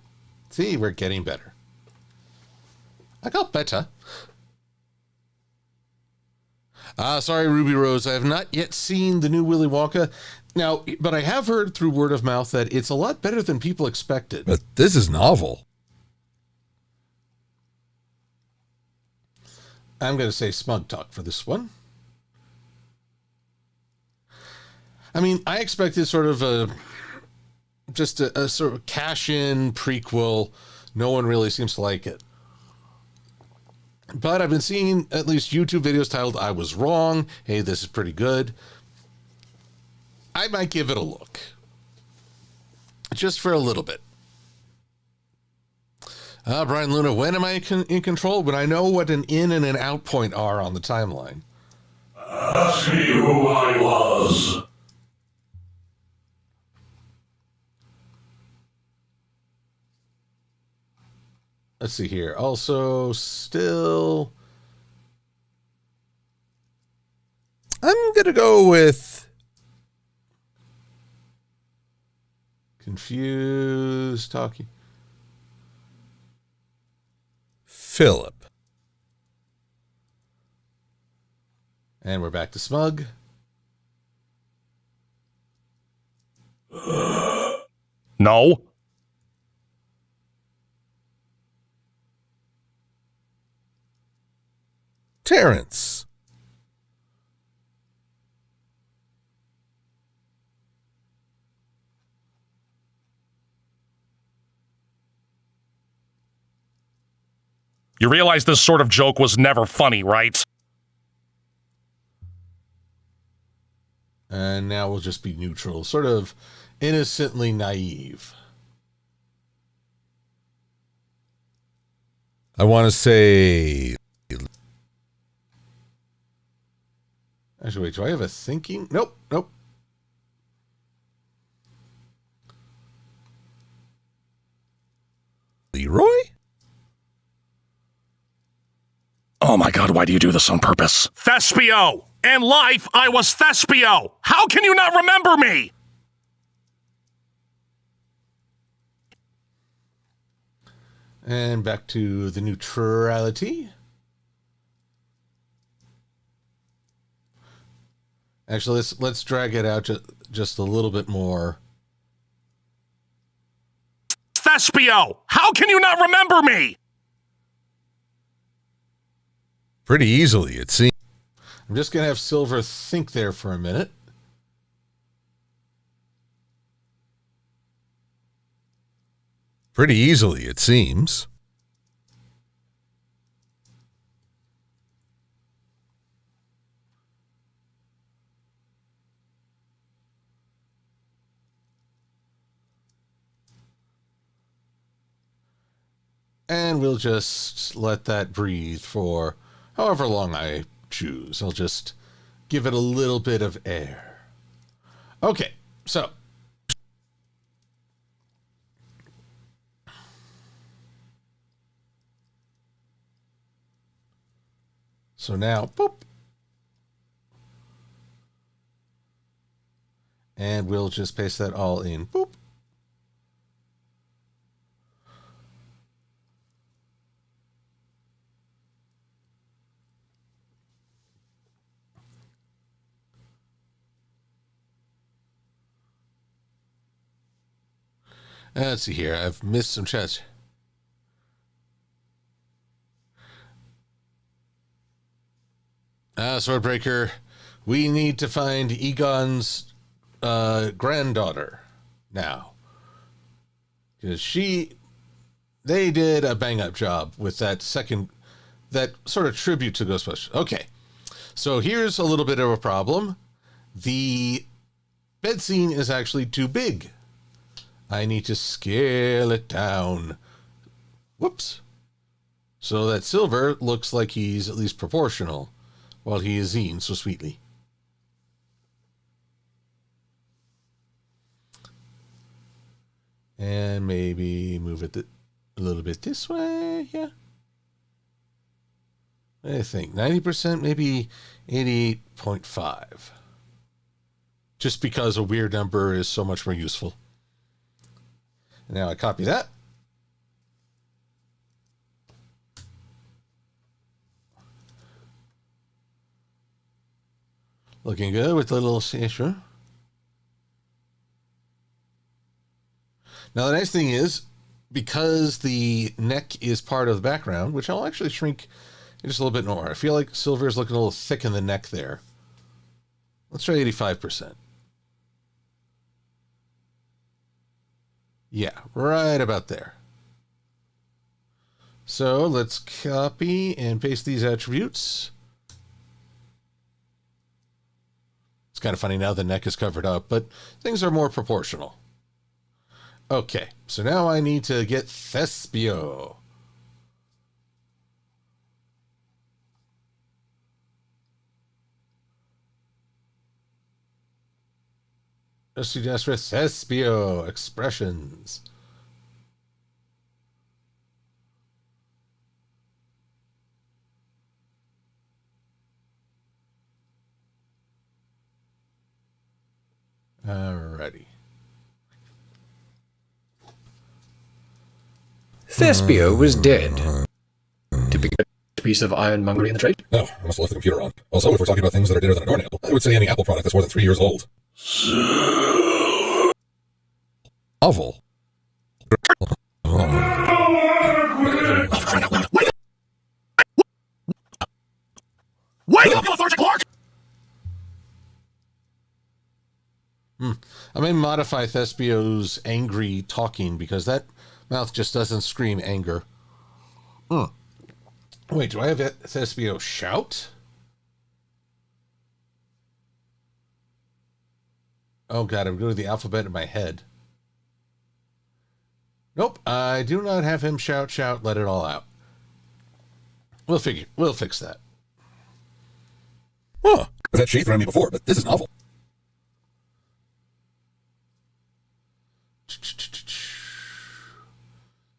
See, we're getting better. I got better. Sorry, Ruby Rose. I have not yet seen the new Willy Wonka. Now, but I have heard through word of mouth that it's a lot better than people expected. But this is novel. I'm going to say smug talk for this one. I mean, I expected sort of a sort of cash-in prequel. No one really seems to like it. But I've been seeing at least YouTube videos titled I Was Wrong. Hey, this is pretty good. I might give it a look. Just for a little bit. Brian Luna, when am I in control? When I know what an in and an out point are on the timeline. Ask me who I was. Let's see here. Also, still, I'm going to go with confused talking. Philip. And we're back to smug. No. Terrence. You realize this sort of joke was never funny, right? And now we'll just be neutral, sort of innocently naive. I want to say... Actually, wait, do I have a thinking? Nope. Leroy? Oh my god, why do you do this on purpose? Thespio! In life, I was Thespio! How can you not remember me? And back to the neutrality. Actually, let's drag it out just a little bit more. Thespio! How can you not remember me? Pretty easily, it seems. I'm just going to have Silver think there for a minute. Pretty easily, it seems. And we'll just let that breathe for however long I choose. I'll just give it a little bit of air. Okay, so. So now, boop. And we'll just paste that all in. Boop. Let's see here. I've missed some chats. Swordbreaker, we need to find Egon's granddaughter now. Because they did a bang-up job with that sort of tribute to Ghostbusters. Okay, so here's a little bit of a problem. The bed scene is actually too big. I need to scale it down. Whoops. So that Silver looks like he's at least proportional, while he is zine so sweetly. And maybe move it a little bit this way, yeah. I think 90%, maybe 88.5. Just because a weird number is so much more useful. Now I copy that. Looking good with the little issue. Now the nice thing is, because the neck is part of the background, which I'll actually shrink just a little bit more. I feel like Silver is looking a little thick in the neck there. Let's try 85%. Yeah, right about there. So let's copy and paste these attributes. It's kind of funny now the neck is covered up, but things are more proportional. Okay, so now I need to get Thespio. Let's suggest with Thespio expressions. Alrighty. Thespio was dead. Typical piece of ironmongery in the trade. Oh, I must have left the computer on. Also, if we're talking about things that are deader than a doornail, I would say any Apple product that's more than 3 years old. Awful. Oh, crying out loud. Wake up, you lethargic lark! I may modify Thespio's angry talking because that mouth just doesn't scream anger. Wait, do I have Thespio shout? Oh god, I'm going to the alphabet in my head. Nope, I do not have him shout, let it all out. We'll fix that. Huh. I've had shade thrown at me before, but this is novel.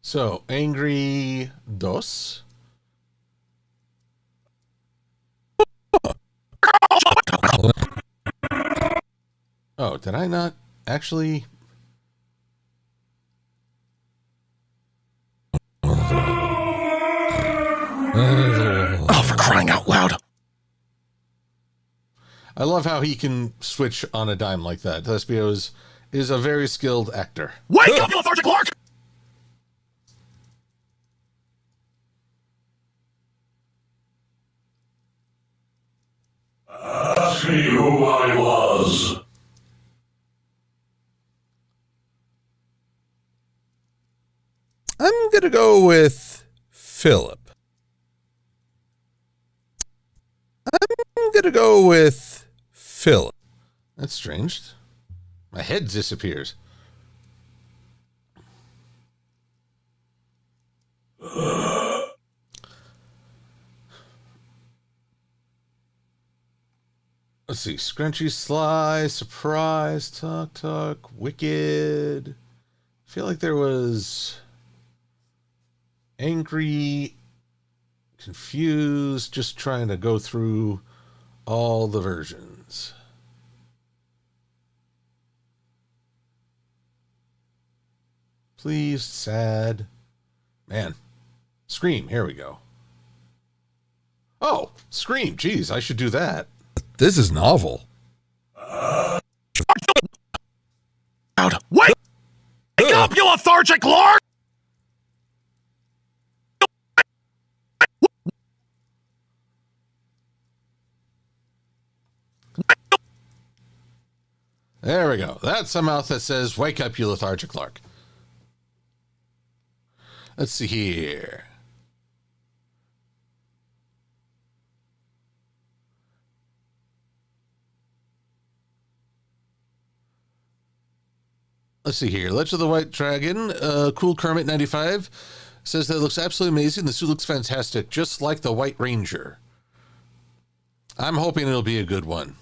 So, angry dos. Oh, did I not actually? Oh, for crying out loud. I love how he can switch on a dime like that. Thespio is a very skilled actor. Wake up, you lethargic lark! Ask me who I was. I'm gonna go with Philip. I'm gonna go with Philip. That's strange. My head disappears. Let's see. Scrunchy, sly, surprise, talk, wicked. I feel like there was angry, confused, just trying to go through all the versions. Pleased, sad. Man. Scream. Here we go. Oh, Scream. Jeez, I should do that. This is novel. Wake up, you lethargic lark! There we go. That's a mouth that says, wake up, you lethargic lark. Let's see here. Let's see here. Legend of the White Dragon, Cool Kermit 95 says that it looks absolutely amazing. The suit looks fantastic, just like the White Ranger. I'm hoping it'll be a good one.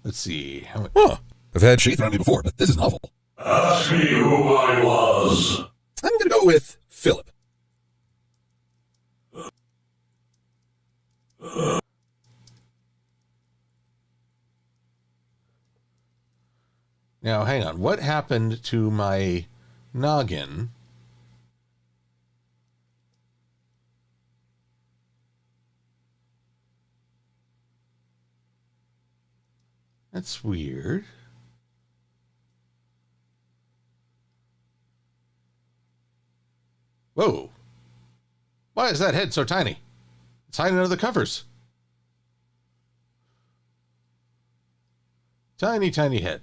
Let's see. Huh. I've had Sheath around me before, but this is novel. Ask me who I was. I'm going to go with Philip. Now, hang on. What happened to my noggin? That's weird. Whoa. Why is that head so tiny? It's hiding under the covers. Tiny, tiny head.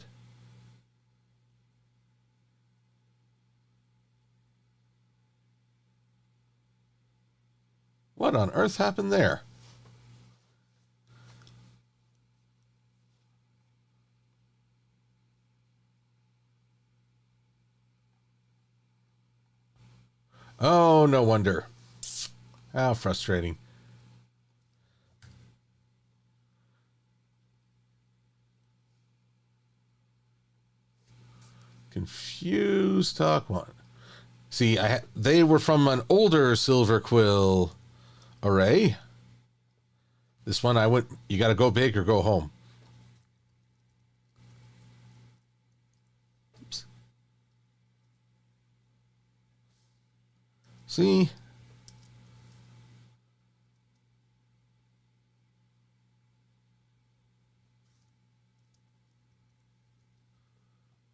What on earth happened there? Oh, no wonder. How frustrating. Confused talk one. See, they were from an older Silver-Quill array. This one you got to go big or go home. Oops. See?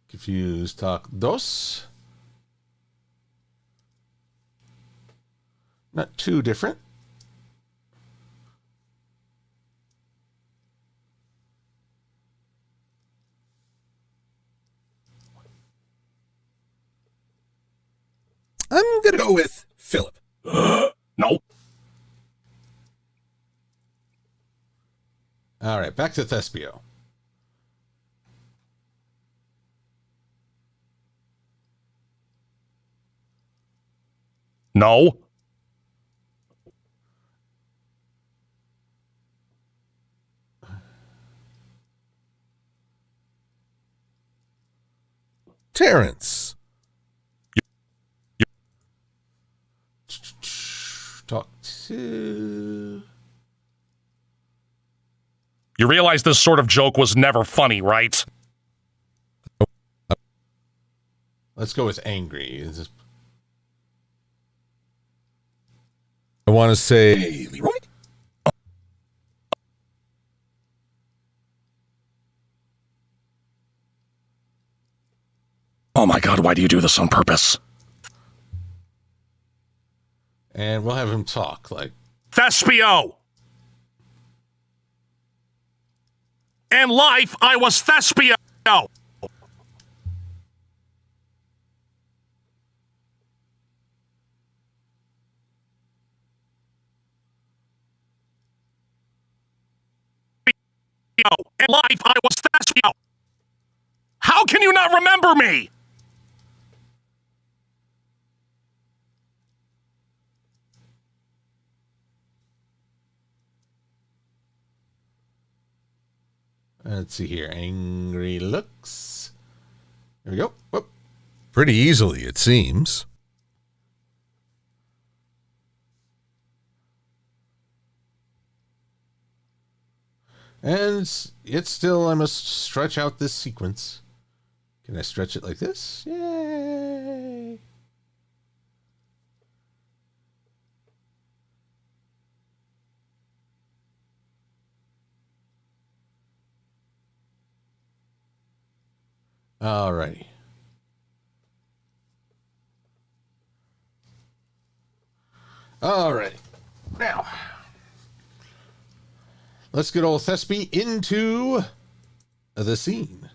Confused talk dos. Not too different. I'm going to go with Philip. No. All right, back to Thespio. No. Terrence. Talk to... You realize this sort of joke was never funny, right? Let's go with angry. I want to say Leroy? Oh my god, why do you do this on purpose? And we'll have him talk like... Thespio! In life, I was Thespio! In life, I was Thespio! How can you not remember me? Let's see here. Angry looks. There we go. Whoop. Pretty easily, it seems. And it's still, I must stretch out this sequence. Can I stretch it like this? Yay! Alrighty. Alrighty. Now, let's get old Thespio into the scene.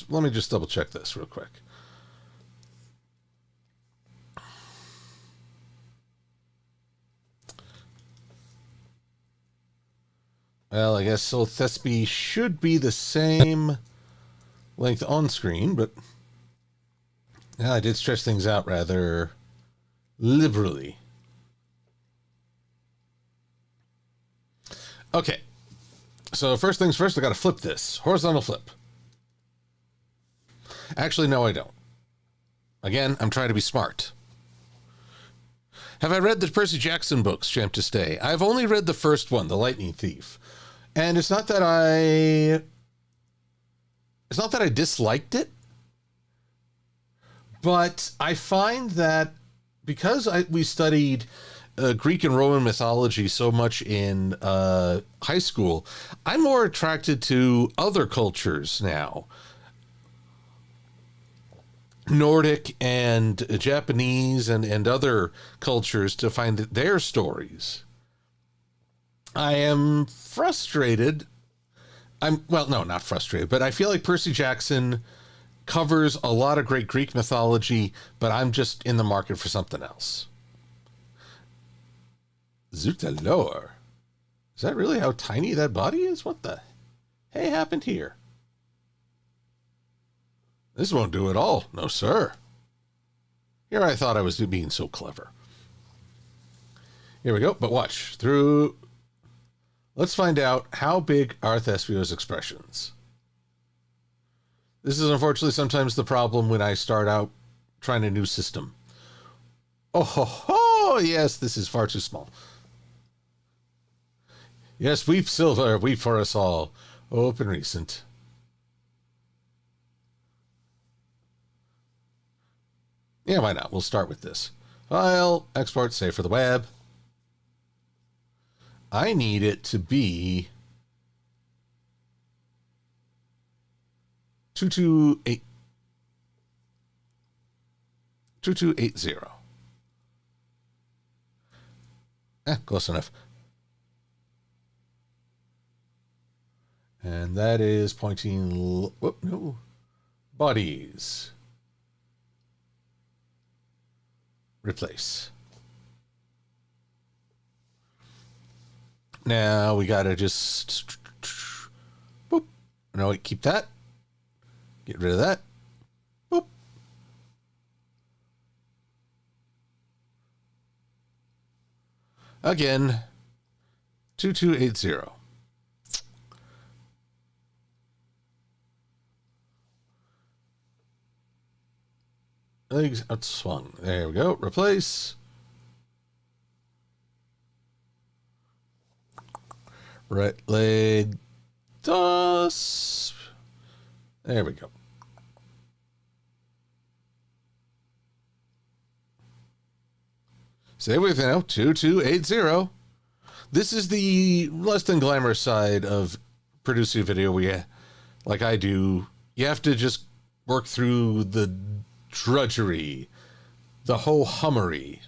Let me just double check this real quick. Well, I guess old Thespio should be the same length on screen, but yeah, I did stretch things out rather liberally. Okay, so first things first, I got to flip this. Horizontal flip. Actually, no, I don't. Again, I'm trying to be smart. Have I read the Percy Jackson books, Champ to Stay? I've only read the first one, The Lightning Thief. And it's not that I disliked it, but I find that because we studied Greek and Roman mythology so much in high school, I'm more attracted to other cultures now. Nordic and Japanese and other cultures to find their stories. I am frustrated. No, not frustrated, but I feel like Percy Jackson covers a lot of great Greek mythology, but I'm just in the market for something else. Zutalor. Is that really how tiny that body is? What the hey happened here? This won't do it all. No, sir. Here I thought I was being so clever. Here we go. But watch. Let's find out how big are Thespio's expressions. This is unfortunately sometimes the problem when I start out trying a new system. Oh, ho, ho, yes, this is far too small. Yes, weep silver, weep for us all. Open recent. Yeah, why not? We'll start with this. File, export, save for the web. I need it to be 2280. Close enough. And that is pointing... Whoop, no. Bodies. Replace. Now we gotta just... Boop. No, wait, keep that. Get rid of that. Boop. Again. 2280. Legs outswung. There we go. Replace. Right leg. Toss. There we go. Save with now. 2280. This is the less than glamorous side of producing a video where you, like I do, you have to just work through the drudgery, the ho-hummery,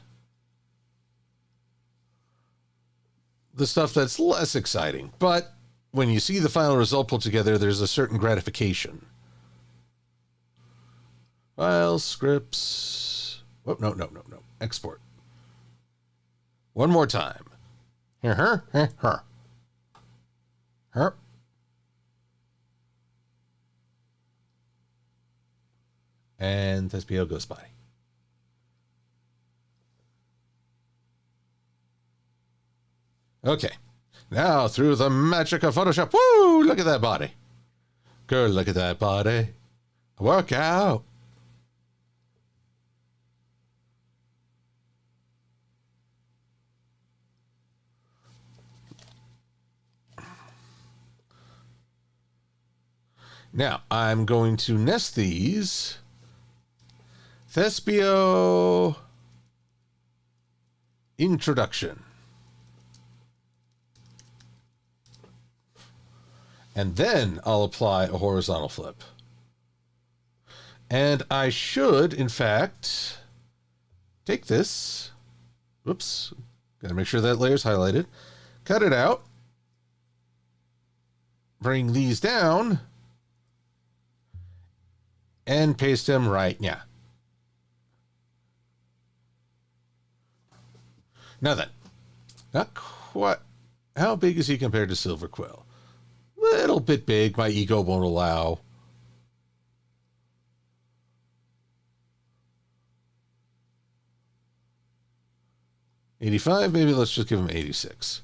the stuff that's less exciting. But when you see the final result pulled together, there's a certain gratification. File, scripts. Oh, no. Export. One more time. Her. And Thespio goes by. Okay. Now, through the magic of Photoshop. Woo! Look at that body. Girl, look at that body. Work out. Now, I'm going to nest these. Thespio introduction. And then I'll apply a horizontal flip. And I should, in fact, take this. Whoops. Got to make sure that layer's highlighted. Cut it out. Bring these down. And paste them right now. Now then, not quite. How big is he compared to Silver-Quill? Little bit big. My ego won't allow. $85. Maybe let's just give him 86.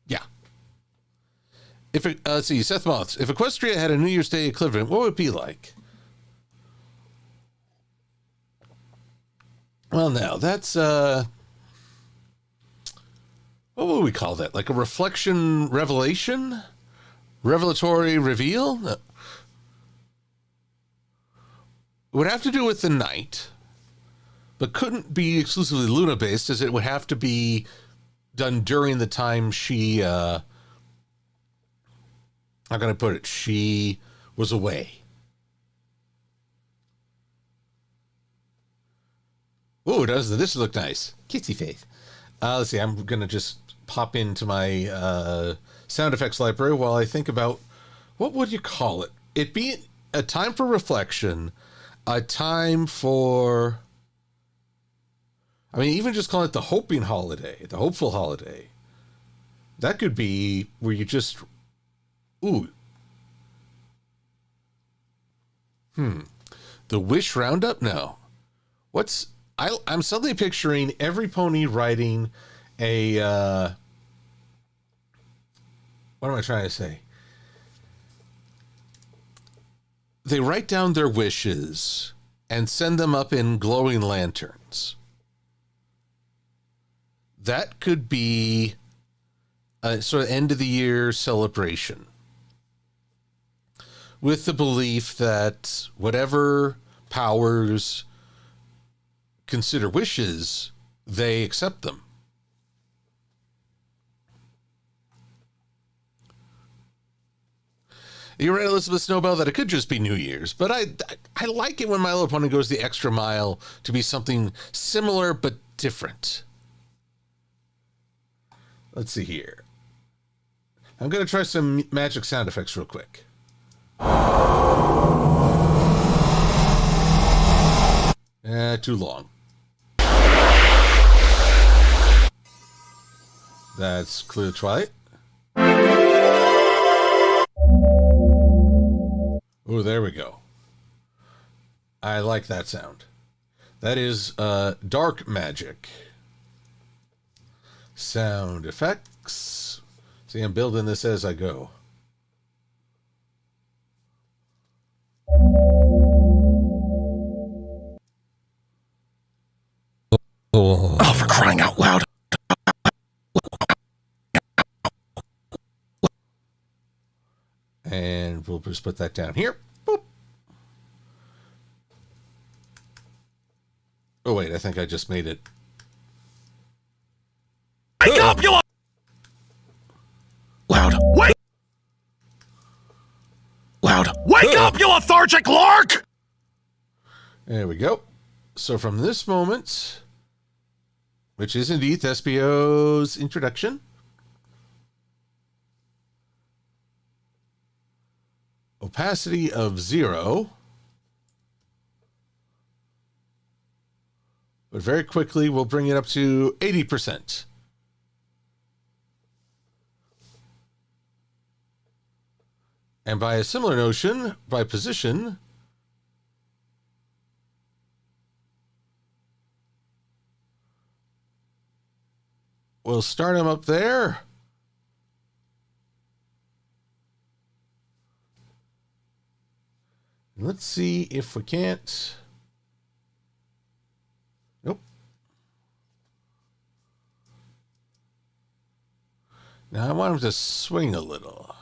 Yeah. If it, let's see, Seth Moths. If Equestria had a New Year's Day equivalent, what would it be like? Well, now that's what would we call that? Like a reflection revelation? Revelatory reveal? No. It would have to do with the night, but couldn't be exclusively Luna based, as it would have to be done during the time she how can I put it? She was away. Oh, doesn't this look nice? Kissy face. Let's see, I'm going to just pop into my sound effects library while I think about, what would you call it? It be a time for reflection, a time for, I mean, even just call it the hoping holiday, the hopeful holiday. That could be where you just, ooh. The Wish Roundup? No. I'm suddenly picturing every pony riding a, what am I trying to say? They write down their wishes and send them up in glowing lanterns. That could be a sort of end of the year celebration, with the belief that whatever powers consider wishes, they accept them. You're right, Elizabeth Snowbell, that it could just be New Year's, but I like it when My Little Pony goes the extra mile to be something similar but different. Let's see here. I'm going to try some magic sound effects real quick. Too long. That's Clear Twilight. Oh, there we go. I like that sound. That is dark magic. Sound effects. See, I'm building this as I go. Oh, for crying out loud. And we'll just put that down here. Boop. Oh, wait, I think I just made it. Wake up, you loud. Wake. Loud. Wake up, you lethargic lark! There we go. So from this moment, which is indeed Thespio's introduction, opacity of 0, but very quickly we'll bring it up to 80%. And by a similar notion, by position, we'll start him up there. Let's see if we can't. Nope. Now I want him to swing a little.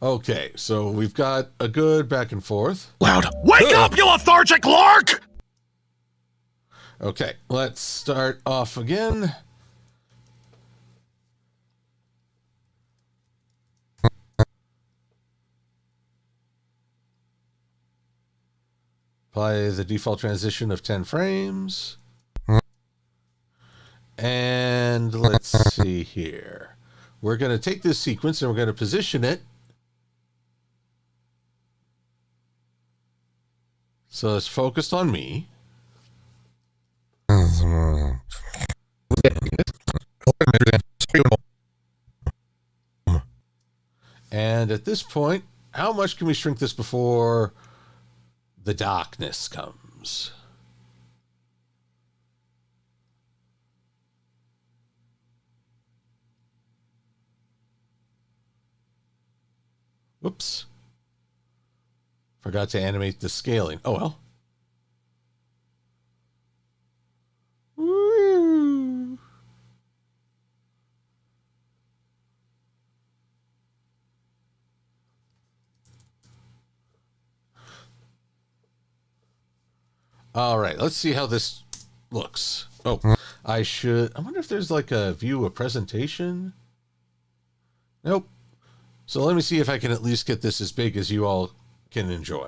Okay, so we've got a good back and forth. Loud. Wake up, you lethargic lark! Okay, let's start off again. Apply the default transition of 10 frames. And let's see here. We're going to take this sequence and we're going to position it so it's focused on me. And at this point, how much can we shrink this before the darkness comes? Whoops. Forgot to animate the scaling. Oh well. Woo. All right, let's see how this looks. Oh, I wonder if there's like a view, a presentation. Nope. So let me see if I can at least get this as big as you all can enjoy.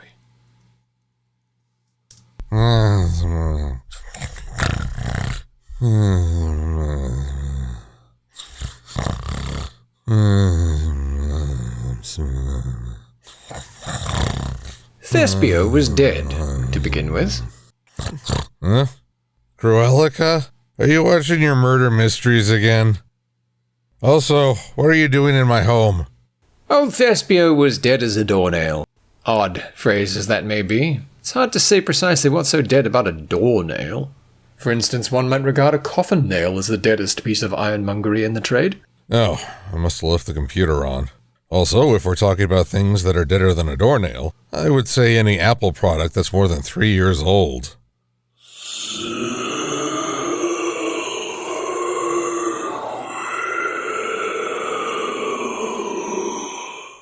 Thespio was dead, to begin with. Huh? Cruelica? Are you watching your murder mysteries again? Also, what are you doing in my home? Old Thespio was dead as a doornail. Odd phrase as that may be, it's hard to say precisely what's so dead about a doornail. For instance, one might regard a coffin nail as the deadest piece of ironmongery in the trade. Oh, I must have left the computer on. Also, if we're talking about things that are deader than a doornail, I would say any Apple product that's more than 3 years old.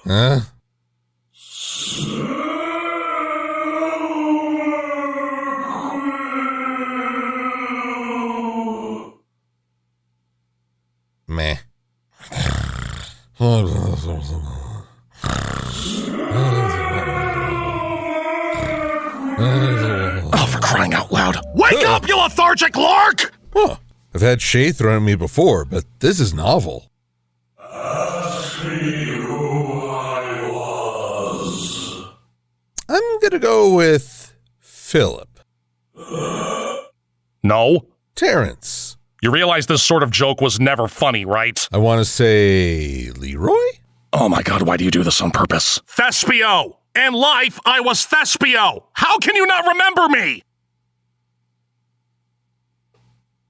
Huh? Meh. Oh, for crying out loud. Wake up, you lethargic lark! Huh. I've had shade thrown at me before, but this is novel. Ask me who I was. I'm gonna go with Philip. No. Terrence. You realize this sort of joke was never funny, right? I want to say Leroy? Oh my god, why do you do this on purpose? Thespio! In life, I was Thespio! How can you not remember me?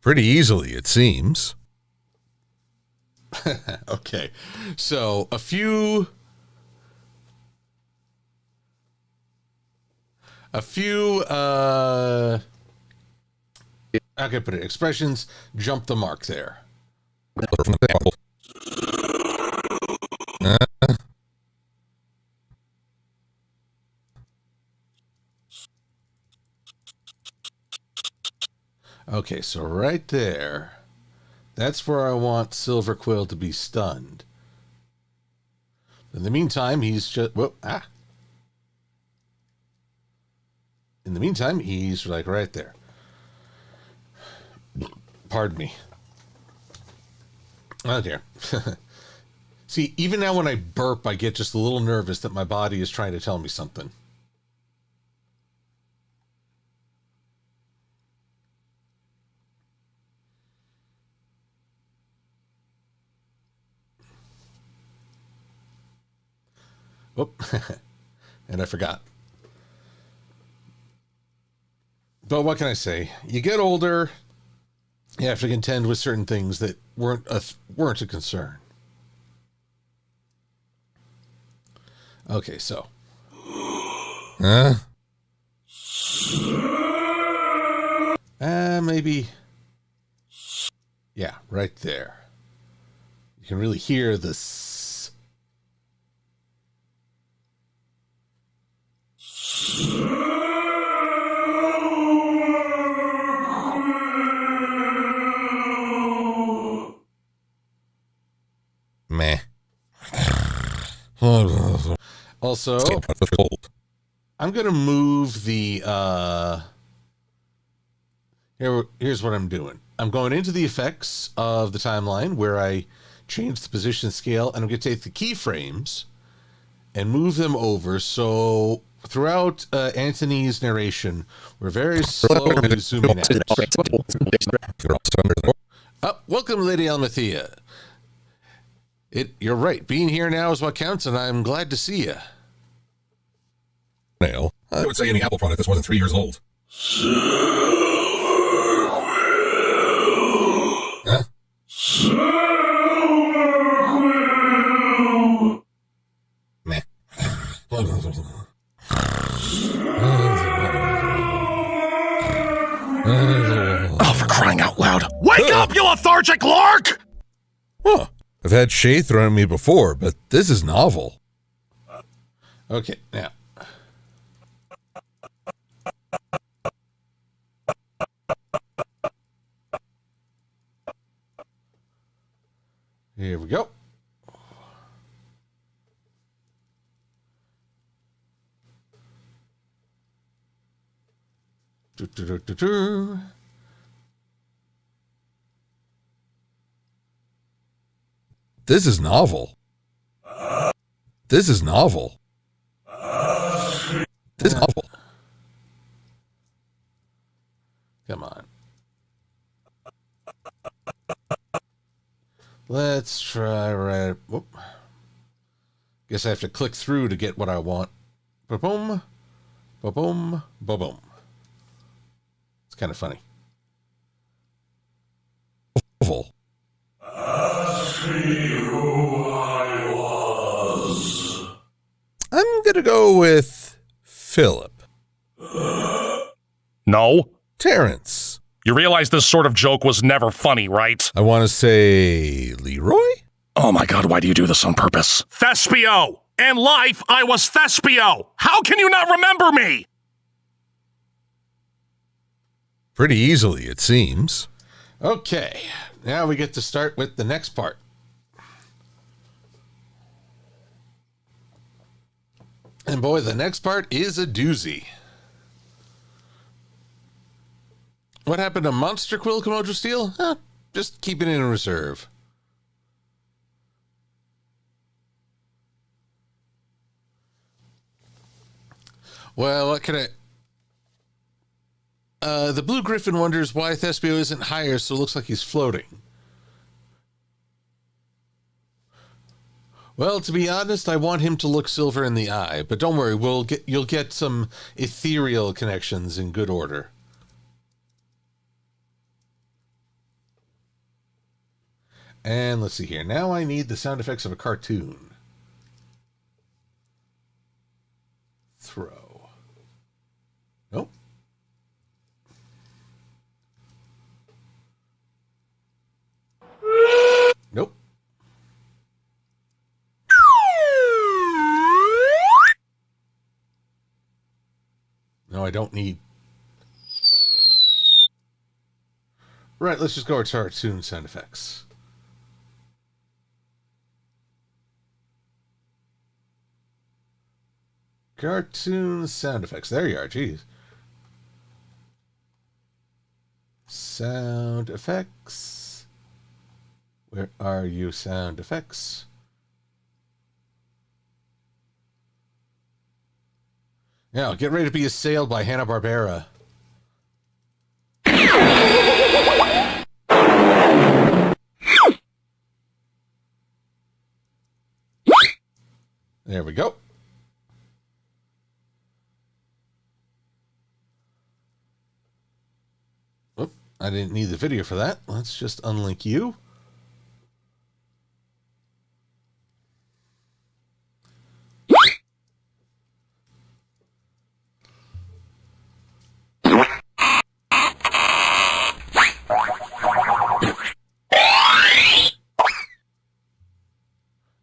Pretty easily, it seems. Okay, so a few how can I put it? Expressions jump the mark there. Okay, so right there, that's where I want Silver-Quill to be stunned. In the meantime, he's just... In the meantime, he's like right there. Pardon me. Oh, dear. See, even now when I burp, I get just a little nervous that my body is trying to tell me something. Whoop. And I forgot. But what can I say? You get older, you have to contend with certain things that weren't a concern. Okay, so. Huh? Maybe. Yeah, right there. You can really hear the s. Meh. Also, I'm going to move the, here's what I'm doing. I'm going into the effects of the timeline where I change the position scale, and I'm going to take the keyframes and move them over. So throughout Anthony's narration, we're very slowly zooming out. Oh, welcome, Lady Almathea. You're right. Being here now is what counts, and I'm glad to see you. Nail. I would say any Apple product that's more than 3 years old. Huh? Meh. Oh, for crying out loud. Wake up, you lethargic lark! Huh. I've had shade thrown at me before, but this is novel. Okay, now. Here we go. This is novel. This is novel. This is novel. Come on. Let's try right. Whoop. Guess I have to click through to get what I want. Ba-boom. Ba-boom. Ba-boom. It's kind of funny. Novel. Ask me who I was. I'm gonna go with Philip. No. Terrence. You realize this sort of joke was never funny, right? I want to say Leroy? Oh my god, why do you do this on purpose? Thespio! In life, I was Thespio! How can you not remember me? Pretty easily, it seems. Okay. Now we get to start with the next part. And boy, the next part is a doozy. What happened to Monster Quill Komodo Steel? Just keep it in reserve. Well, what can the Blue Griffin wonders why Thespio isn't higher, so it looks like he's floating. Well, to be honest, I want him to look silver in the eye, but don't worry, you'll get some ethereal connections in good order. And let's see here. Now I need the sound effects of a cartoon. Throw. Nope. Nope. No, I don't need. Right, let's just go to cartoon sound effects. Cartoon sound effects. There you are. Jeez. sound effects. Where are you, sound effects? Now, get ready to be assailed by Hanna-Barbera. There we go. Oop, I didn't need the video for that. Let's just unlink you.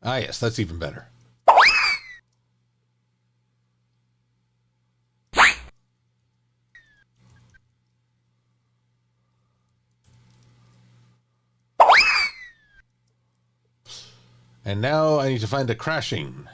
Ah, yes, that's even better. And now I need to find a crashing.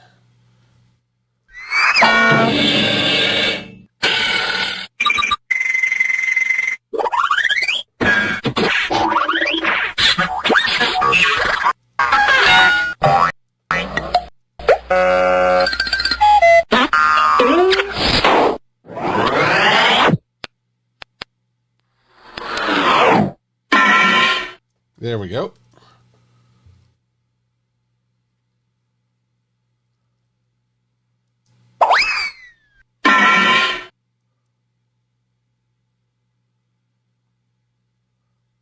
There we go.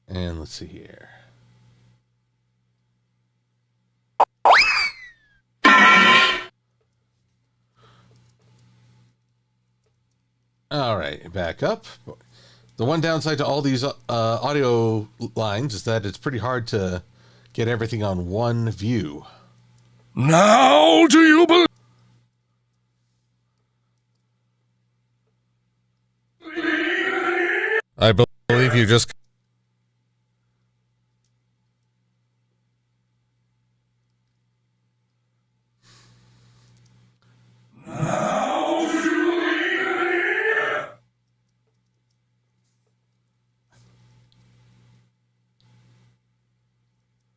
And let's see here. All right, back up. The one downside to all these audio lines is that it's pretty hard to get everything on one view. Now do you believe? I believe you just...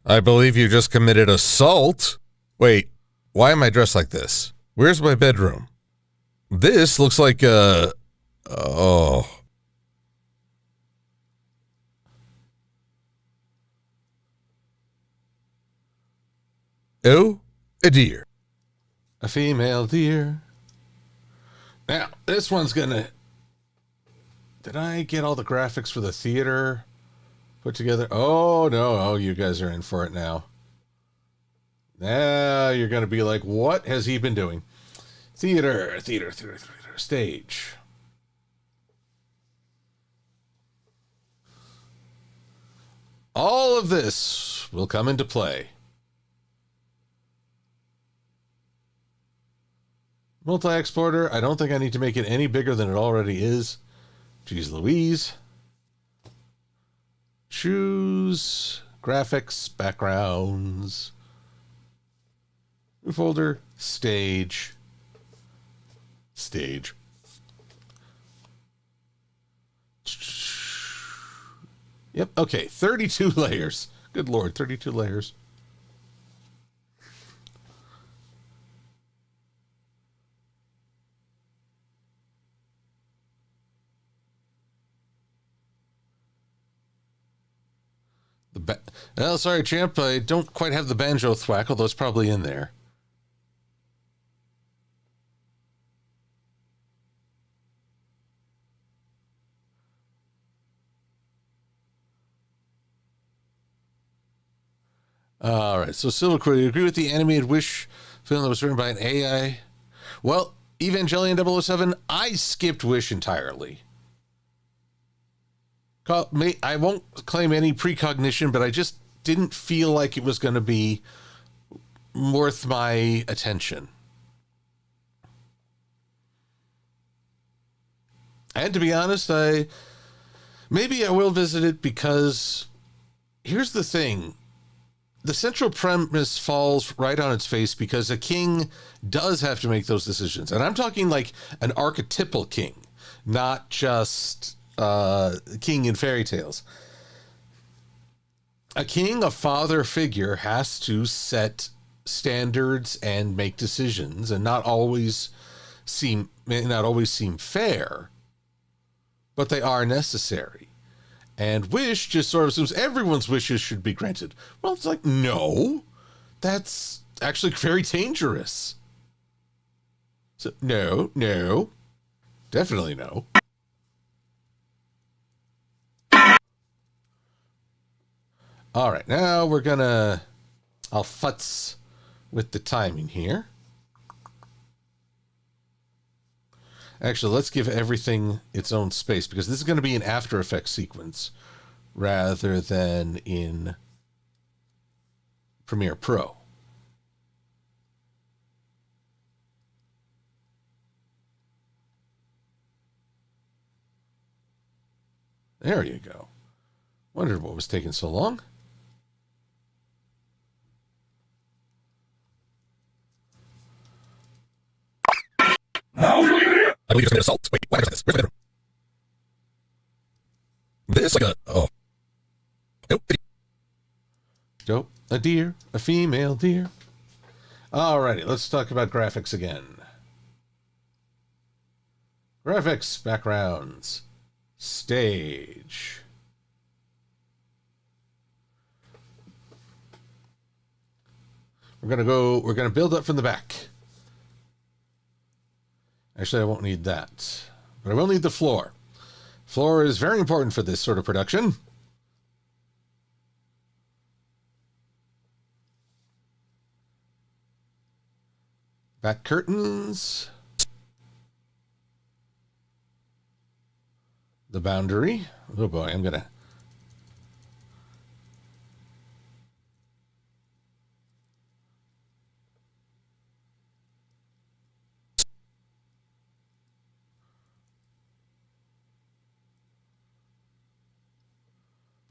I believe you just committed assault. Wait, why am I dressed like this? Where's my bedroom? This looks like a... Oh. Oh, a deer. A female deer. Now, this one's gonna... Did I get all the graphics for the theater put together? Oh, no. Oh, you guys are in for it now. Now you're gonna be like, what has he been doing? Theater, stage. All of this will come into play. Multi-exporter, I don't think I need to make it any bigger than it already is. Jeez Louise. Choose graphics, backgrounds. New folder, stage. Stage. Yep, okay, 32 layers. Good Lord, 32 layers. Well, sorry, champ. I don't quite have the banjo thwack, although it's probably in there. All right. So, Silver-Quill, you agree with the animated Wish film that was written by an AI? Well, Evangelion 007, I skipped Wish entirely. I won't claim any precognition, but I just didn't feel like it was going to be worth my attention. And to be honest, maybe I will visit it because here's the thing. The central premise falls right on its face because a king does have to make those decisions. And I'm talking like an archetypal king, not just king in fairy tales. a king, a father figure, has to set standards and make decisions, and may not always seem fair, but they are necessary. And wish just sort of assumes everyone's wishes should be granted. Well, it's like, no, that's actually very dangerous. So no, definitely no. All right, now I'll futz with the timing here. Actually, let's give everything its own space, because this is going to be an After Effects sequence rather than in Premiere Pro. There you go. Wondered what was taking so long. I believe you just made assault. Wait, what is this? Where's my bedroom? This like a... Oh. Nope. Nope. A deer. A female deer. Alrighty, let's talk about graphics again. Graphics, backgrounds, stage. We're gonna build up from the back. Actually, I won't need that, but I will need the floor. Floor is very important for this sort of production. Back curtains. The boundary. Oh boy, I'm gonna...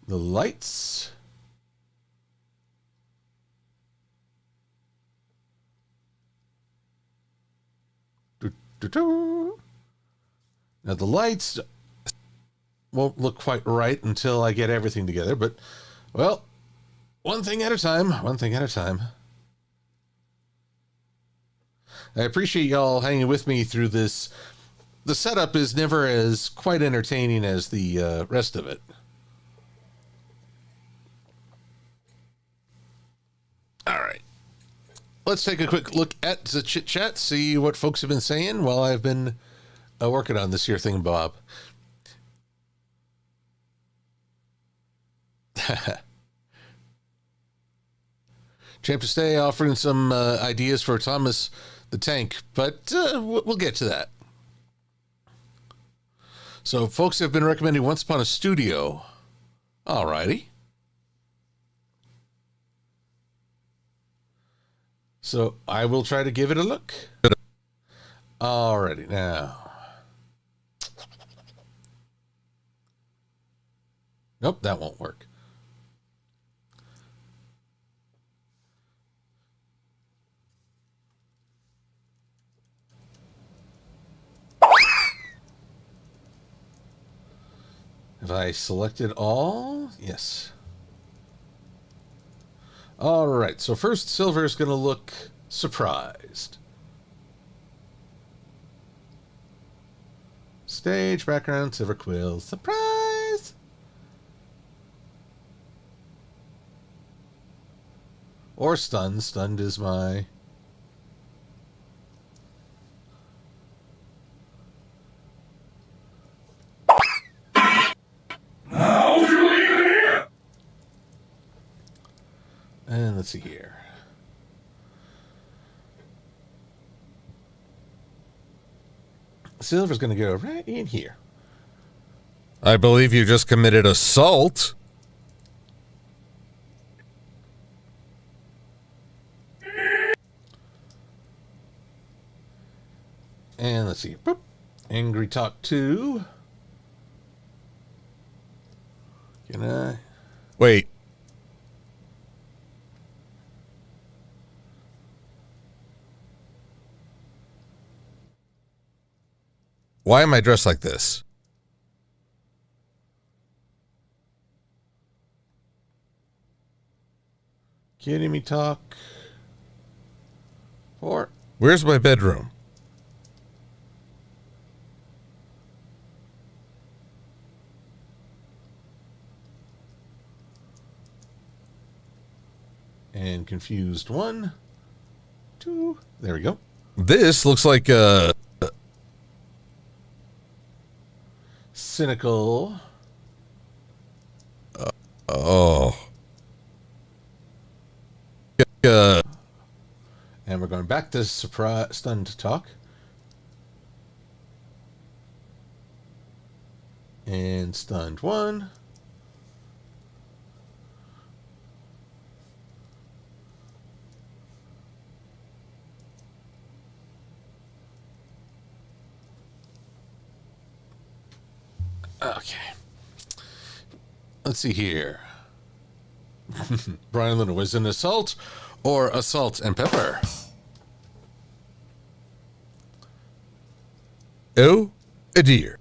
The lights. Now the lights won't look quite right until I get everything together, but, well, one thing at a time, one thing at a time. I appreciate y'all hanging with me through this. The setup is never as quite entertaining as the rest of it. All right. Let's take a quick look at the chit chat, see what folks have been saying while I've been working on this here thing, Bob. Champ to stay offering some ideas for Thomas the Tank, but we'll get to that. So folks have been recommending Once Upon a Studio. Alrighty. So I will try to give it a look. Alrighty, now. Nope, that won't work. Have I selected all? Yes. All right, so first Silver is going to look surprised. Stage, background, Silver-Quill, surprise! Or stunned. Stunned is my... And let's see here. Silver's going to go right in here. I believe you just committed assault. And let's see. Boop. Angry Talk 2. Can I? Wait. Why am I dressed like this? Kidding me talk. 4. Where's my bedroom? And confused 1, 2. There we go. This looks like Cynical. oh. And we're going back to stunned talk. And stunned 1. Okay. Let's see here. Brian Luna, was it an assault or assault and pepper? Oh, a dear.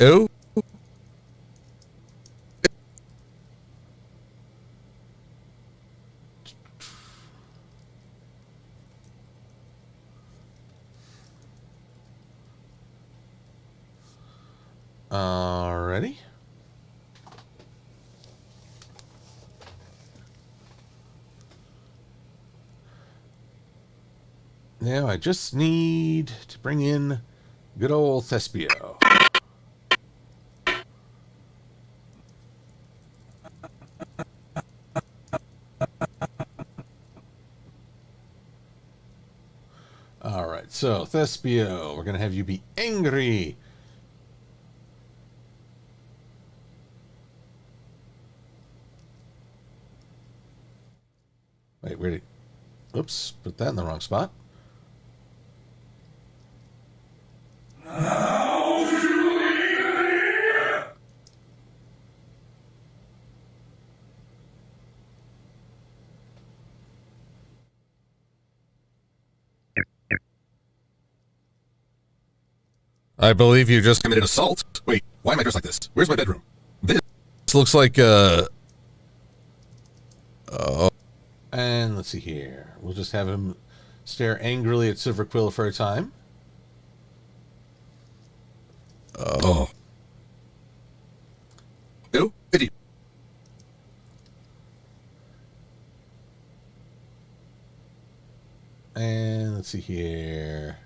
Oh. Alrighty. Now I just need to bring in good old Thespio. Alright, so Thespio, we're going to have you be angry. Wait, where did... Oops, put that in the wrong spot. I believe you just committed assault. Wait, why am I dressed like this? Where's my bedroom? This looks like And let's see here. We'll just have him stare angrily at Silver-Quill for a time. Oh, idiot. And let's see here.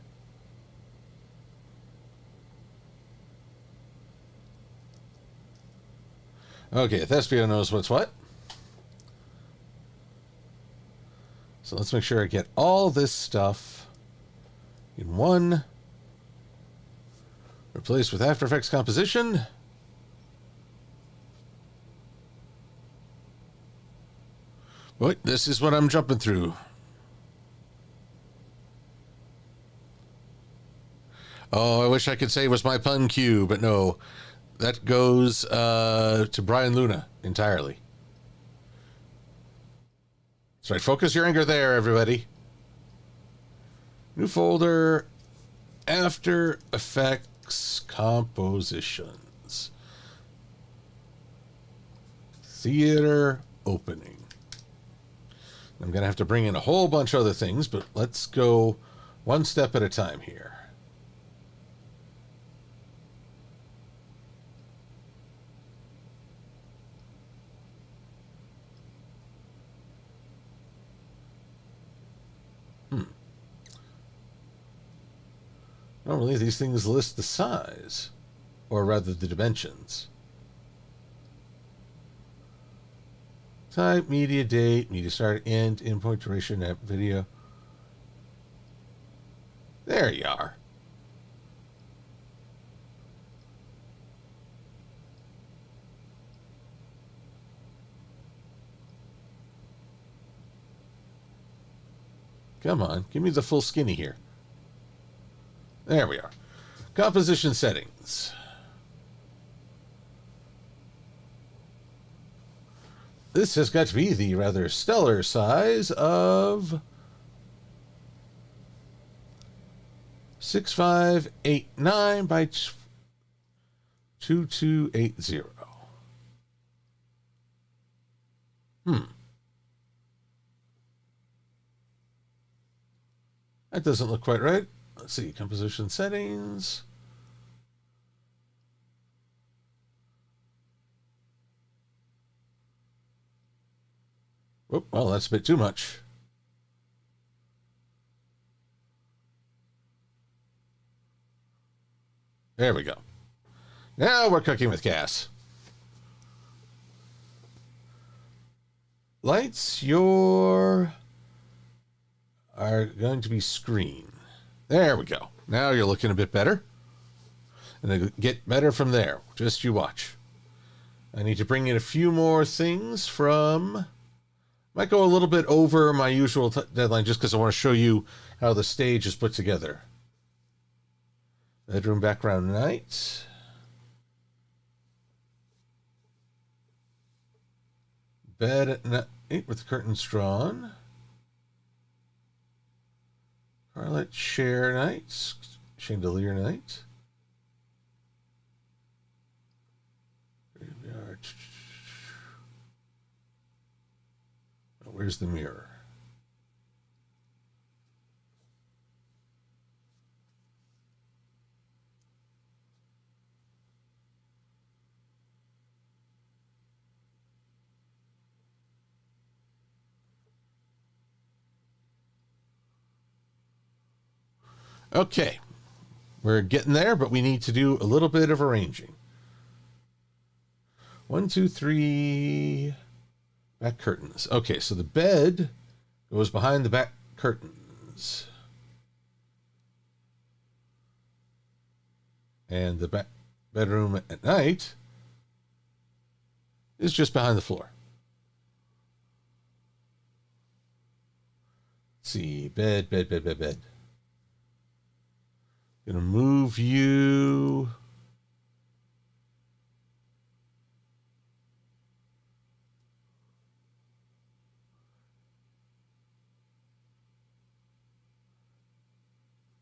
Okay, Thespio knows what's what. So let's make sure I get all this stuff in one. Replace with After Effects composition. Wait, this is what I'm jumping through. Oh, I wish I could say it was my pun cue, but no. That goes to Brian Luna entirely. That's right. Focus your anger there, everybody. New folder. After Effects Compositions. Theater opening. I'm going to have to bring in a whole bunch of other things, but let's go one step at a time here. Normally, these things list the size, or rather the dimensions. Type, media date, media start, end, endpoint, duration, app, video. There you are. Come on, give me the full skinny here. There we are. Composition settings. This has got to be the rather stellar size of 6589 by 2280. That doesn't look quite right. Let's see, composition settings. Whoop, well, that's a bit too much. There we go. Now we're cooking with gas. Lights, are going to be screen. There we go. Now you're looking a bit better. And it'll get better from there. Just you watch. I need to bring in a few more things from... Might go a little bit over my usual deadline just because I want to show you how the stage is put together. Bedroom background night. Bed at night with the curtains drawn. Carlet chair night. Chandelier night. Graveyard. Oh, where's the mirror? Okay, we're getting there, but we need to do a little bit of arranging. 1, 2, 3, back curtains. Okay, so the bed goes behind the back curtains. And the bedroom at night is just behind the floor. Let's see, bed. Gonna move you.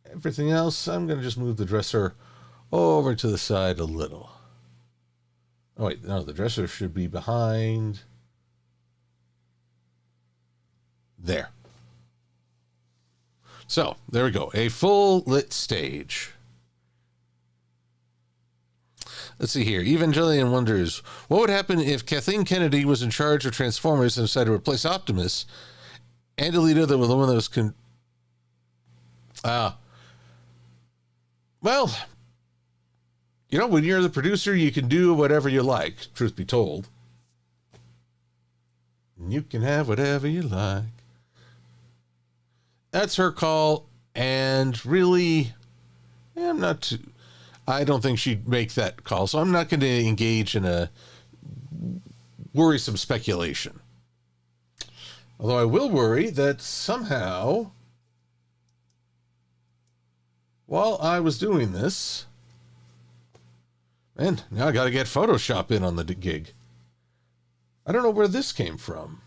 Everything else, I'm gonna just move the dresser over to the side a little. Oh wait, no, the dresser should be behind there. So, there we go. A full lit stage. Let's see here. Evangelion wonders, what would happen if Kathleen Kennedy was in charge of Transformers and decided to replace Optimus and Alita, the one that was... well, you know, when you're the producer, you can do whatever you like, truth be told. You can have whatever you like. That's her call, and really, I don't think she'd make that call, so I'm not going to engage in a worrisome speculation. Although I will worry that somehow, while I was doing this, and now I got to get Photoshop in on the gig. I don't know where this came from.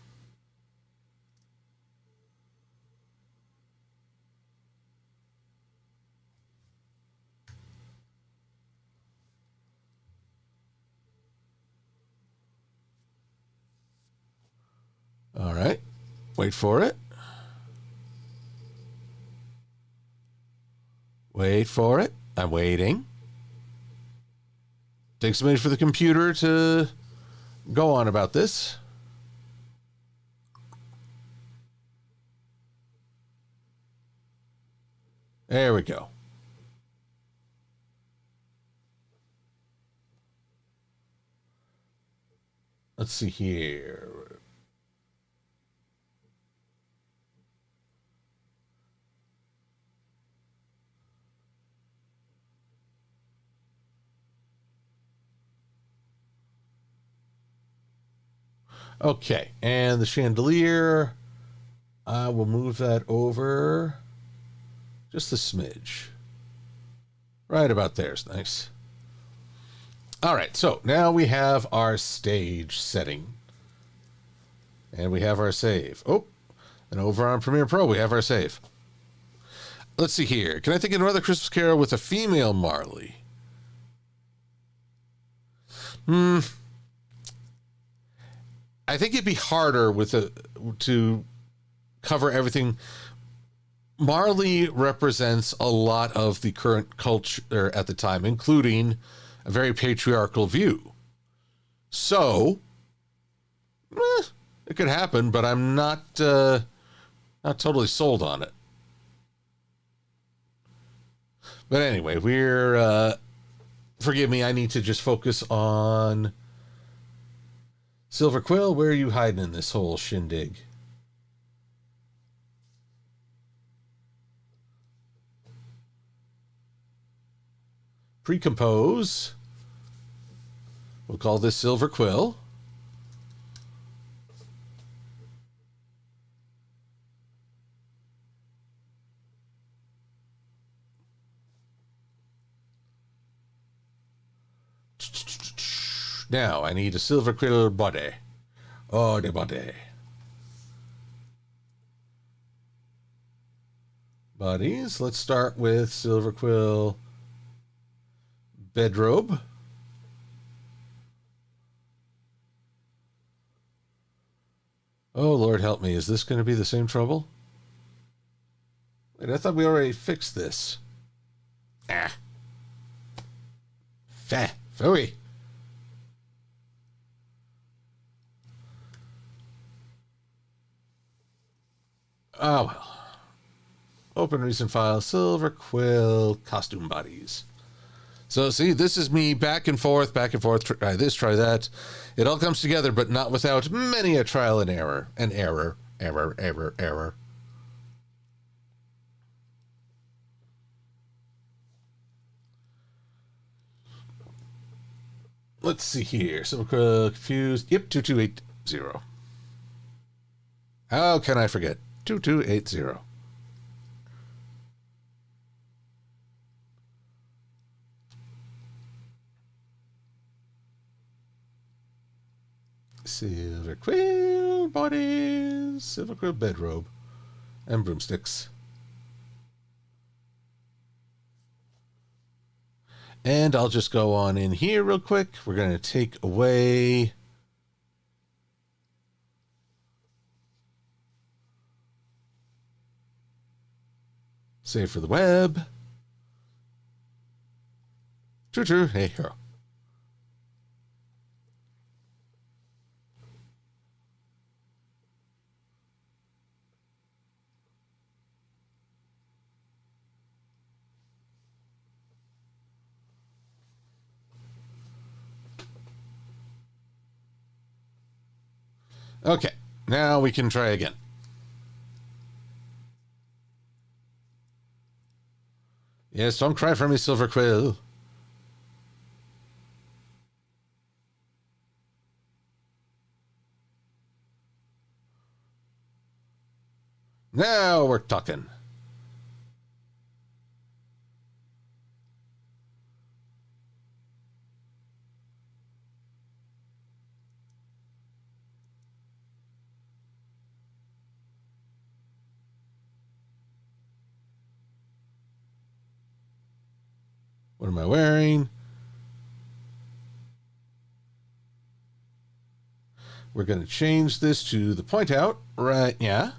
All right, wait for it. Wait for it. I'm waiting. Takes a minute for the computer to go on about this. There we go. Let's see here. Okay, and the chandelier, I will move that over just a smidge. Right about there is nice. All right, so now we have our stage setting. And we have our save. Oh, and over on Premiere Pro, we have our save. let's see here. Can I think of another Christmas Carol with a female Marley? I think it'd be harder to cover everything. Marley represents a lot of the current culture at the time, including a very patriarchal view. So, it could happen, but I'm not totally sold on it. But anyway, forgive me, I need to just focus on Silver-Quill. Where are you hiding in this whole shindig? Pre-compose. We'll call this Silver-Quill. Now, I need a Silver-Quill body. Oh, the body. Bodies. Let's start with Silver-Quill bedrobe. Oh, Lord help me. Is this going to be the same trouble? Wait, I thought we already fixed this. Phooey. Oh, well. Open recent file, Silver-Quill costume bodies. So, see, this is me back and forth, try this, try that. It all comes together, but not without many a trial and error. Error. Let's see here. Silver-Quill confused. Yep, 2280. How can I forget? 2280. Silver-Quill bodies, Silver-Quill bedrobe, and broomsticks. And I'll just go on in here real quick. We're going to take away save for the web. True. Hey, here. Okay, now we can try again. Yes, don't cry for me, Silver-Quill. Now we're talking. What am I wearing? We're going to change this to the point out, right? Yeah.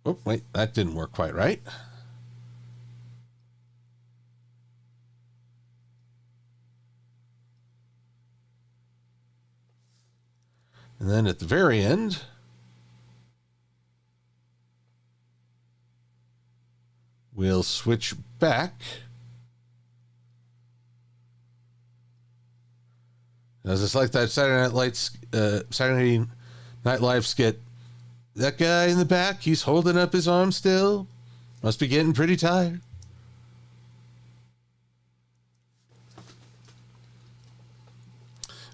Oh, wait, that didn't work quite right. And then at the very end, we'll switch back. As it's like that Saturday Night Live skit. That guy in the back, he's holding up his arm still. Must be getting pretty tired.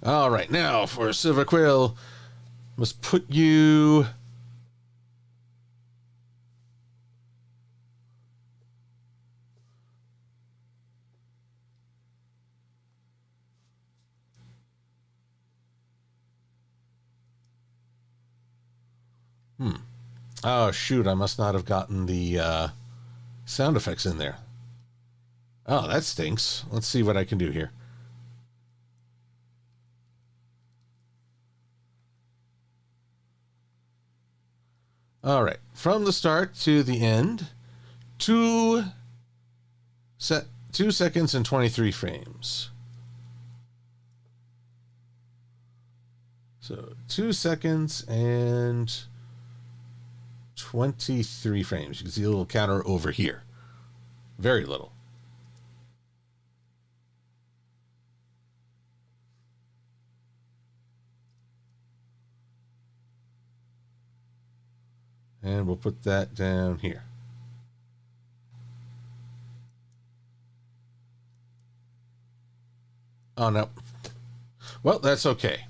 All right, now for Silver-Quill, must put you Oh, shoot. I must not have gotten the sound effects in there. Oh, that stinks. Let's see what I can do here. All right. From the start to the end, 2 seconds and 23 frames. So 2 seconds and 23 frames. You can see a little counter over here. Very little. And we'll put that down here. Oh, no. Well, that's okay.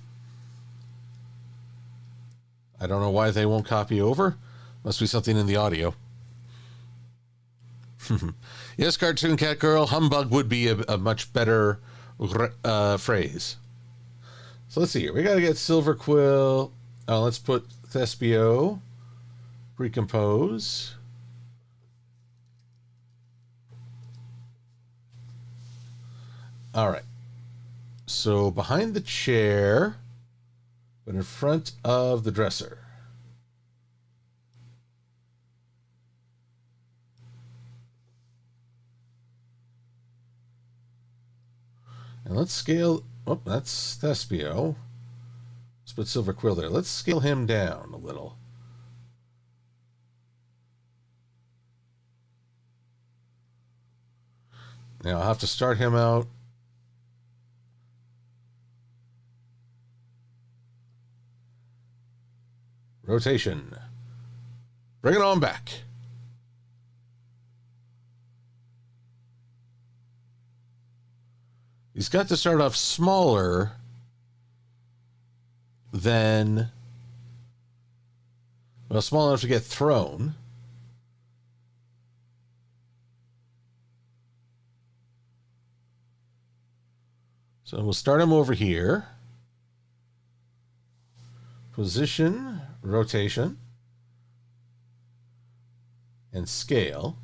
I don't know why they won't copy over. Must be something in the audio. Yes, Cartoon Cat Girl, humbug would be a much better phrase. So let's see here. We got to get Silver-Quill. Let's put Thespio. Recompose. All right. So behind the chair, but in front of the dresser. And let's scale. Oh, that's Thespio. Let's put Silver-Quill there. Let's scale him down a little. Now I'll have to start him out. Rotation. Bring it on back. He's got to start off smaller than, well, small enough to get thrown. So we'll start him over here. Position, rotation, and scale.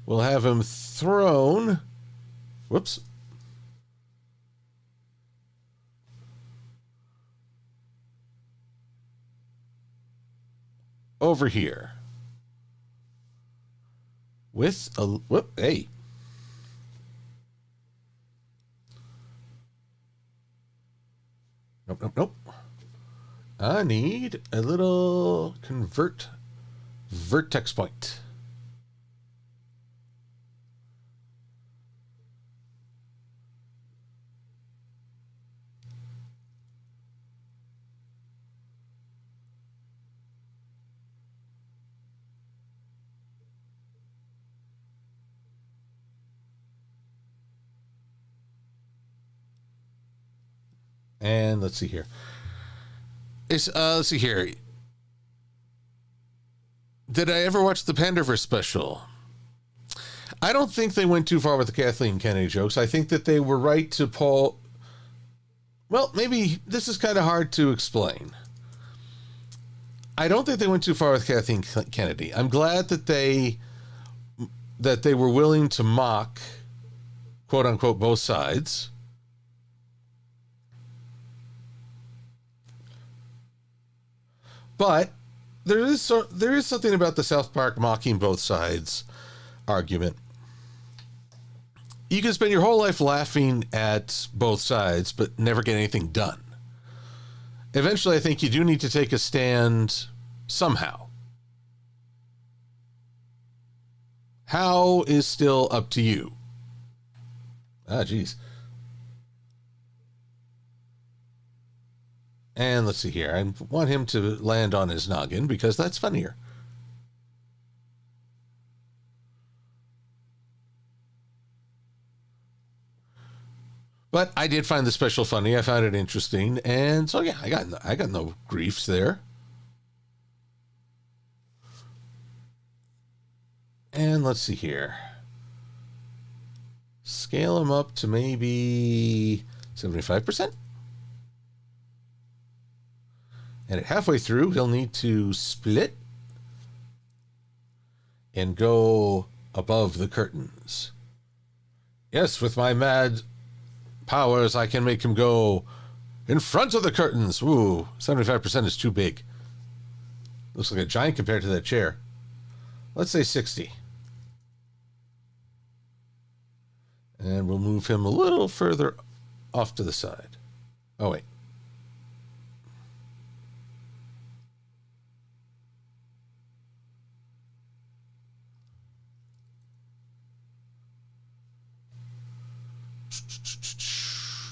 We'll have him thrown. Whoops. Over here. With a, whoop, hey. Nope, nope, nope. I need a little convert vertex point. And let's see here. Let's see here. Did I ever watch the Pandaverse special? I don't think they went too far with the Kathleen Kennedy jokes. I think that they were right to pull. Well, maybe this is kind of hard to explain. I don't think they went too far with Kathleen Kennedy. I'm glad that they were willing to mock, quote unquote, both sides. But there is something about the South Park mocking both sides argument. You can spend your whole life laughing at both sides, but never get anything done. Eventually, I think you do need to take a stand somehow. How is still up to you. Ah, geez. And let's see here. I want him to land on his noggin because that's funnier. But I did find the special funny. I found it interesting. And so, yeah, I got no griefs there. And let's see here. Scale him up to maybe 75%. And at halfway through, he'll need to split and go above the curtains. Yes, with my mad powers, I can make him go in front of the curtains. Ooh, 75% is too big. Looks like a giant compared to that chair. Let's say 60. And we'll move him a little further off to the side. Oh, wait.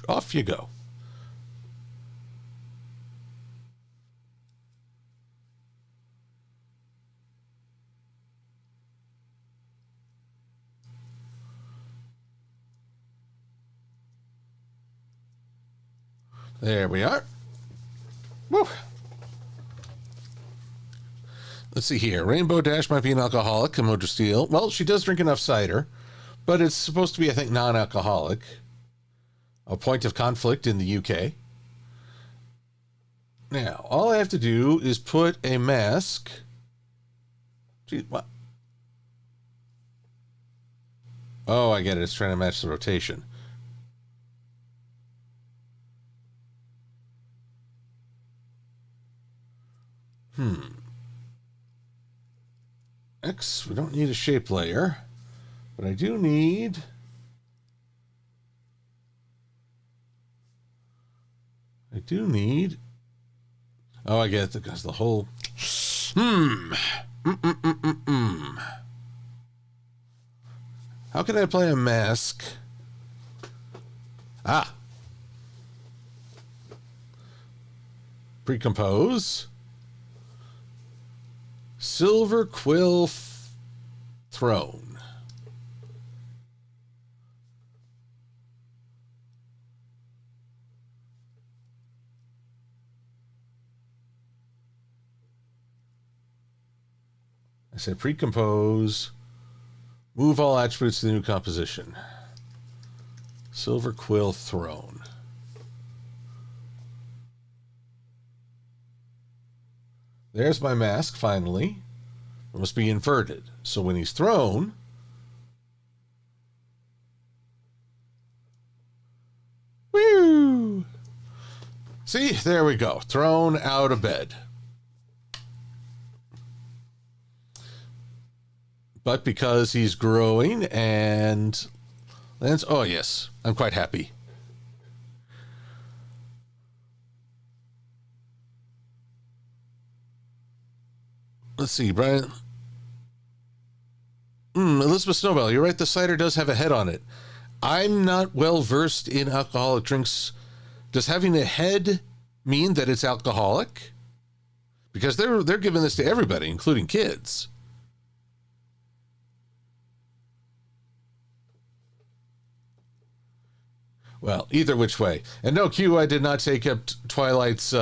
Off you go. There we are. Woo. Let's see here. Rainbow Dash might be an alcoholic, Komodo Steel. Well, she does drink enough cider, but it's supposed to be, I think, non-alcoholic. A point of conflict in the UK. Now, all I have to do is put a mask. Gee, what? Oh, I get it. It's trying to match the rotation. X, we don't need a shape layer, but I do need... Oh, I get it, because the whole... How can I apply a mask? Ah! Precompose. Silver-Quill throne. I said precompose. Move all attributes to the new composition. Silver-Quill throne. There's my mask, finally. It must be inverted. So when he's thrown... Woo! See, there we go. Thrown out of bed. But because he's growing and lands... Oh, yes. I'm quite happy. Let's see, Brian. Elizabeth Snowbell, you're right. The cider does have a head on it. I'm not well versed in alcoholic drinks. Does having a head mean that it's alcoholic? Because they're giving this to everybody, including kids. Well, either which way. And no, Q, I did not take up Twilight's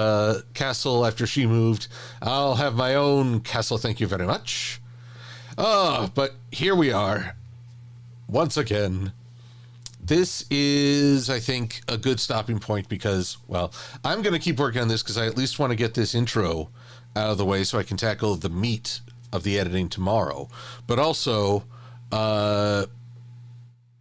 castle after she moved. I'll have my own castle, thank you very much. But here we are. Once again. This is, I think, a good stopping point because, well, I'm going to keep working on this because I at least want to get this intro out of the way so I can tackle the meat of the editing tomorrow. But also...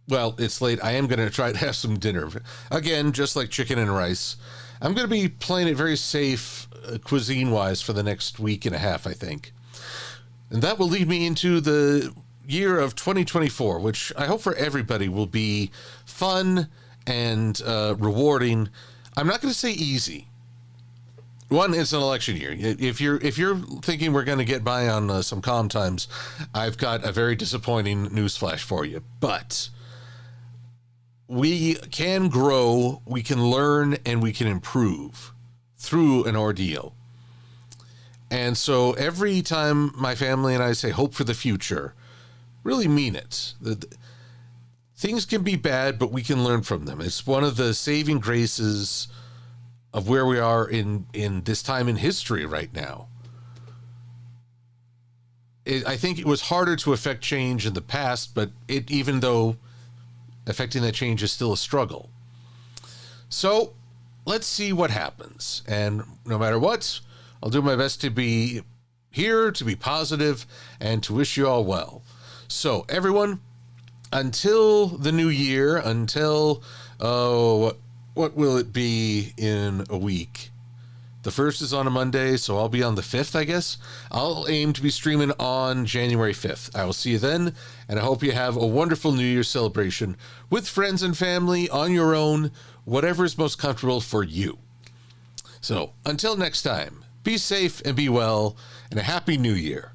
well, it's late. I am going to try to have some dinner. Again, just like chicken and rice. I'm going to be playing it very safe cuisine-wise for the next week and a half, I think. And that will lead me into the year of 2024, which I hope for everybody will be fun and rewarding. I'm not going to say easy. One, it's an election year. If you're thinking we're going to get by on some calm times, I've got a very disappointing newsflash for you. But... we can grow, we can learn, and we can improve through an ordeal. And so every time my family and I say hope for the future, really mean it. Things can be bad, but we can learn from them. It's one of the saving graces of where we are in this time in history right now. I think it was harder to affect change in the past, but even though affecting that change is still a struggle. So let's see what happens. And no matter what, I'll do my best to be here, to be positive, and to wish you all well. So, everyone, until the new year, until, what will it be in a week? The 1st is on a Monday, so I'll be on the 5th, I guess. I'll aim to be streaming on January 5th. I will see you then, and I hope you have a wonderful New Year celebration with friends and family, on your own, whatever is most comfortable for you. So, until next time, be safe and be well, and a Happy New Year.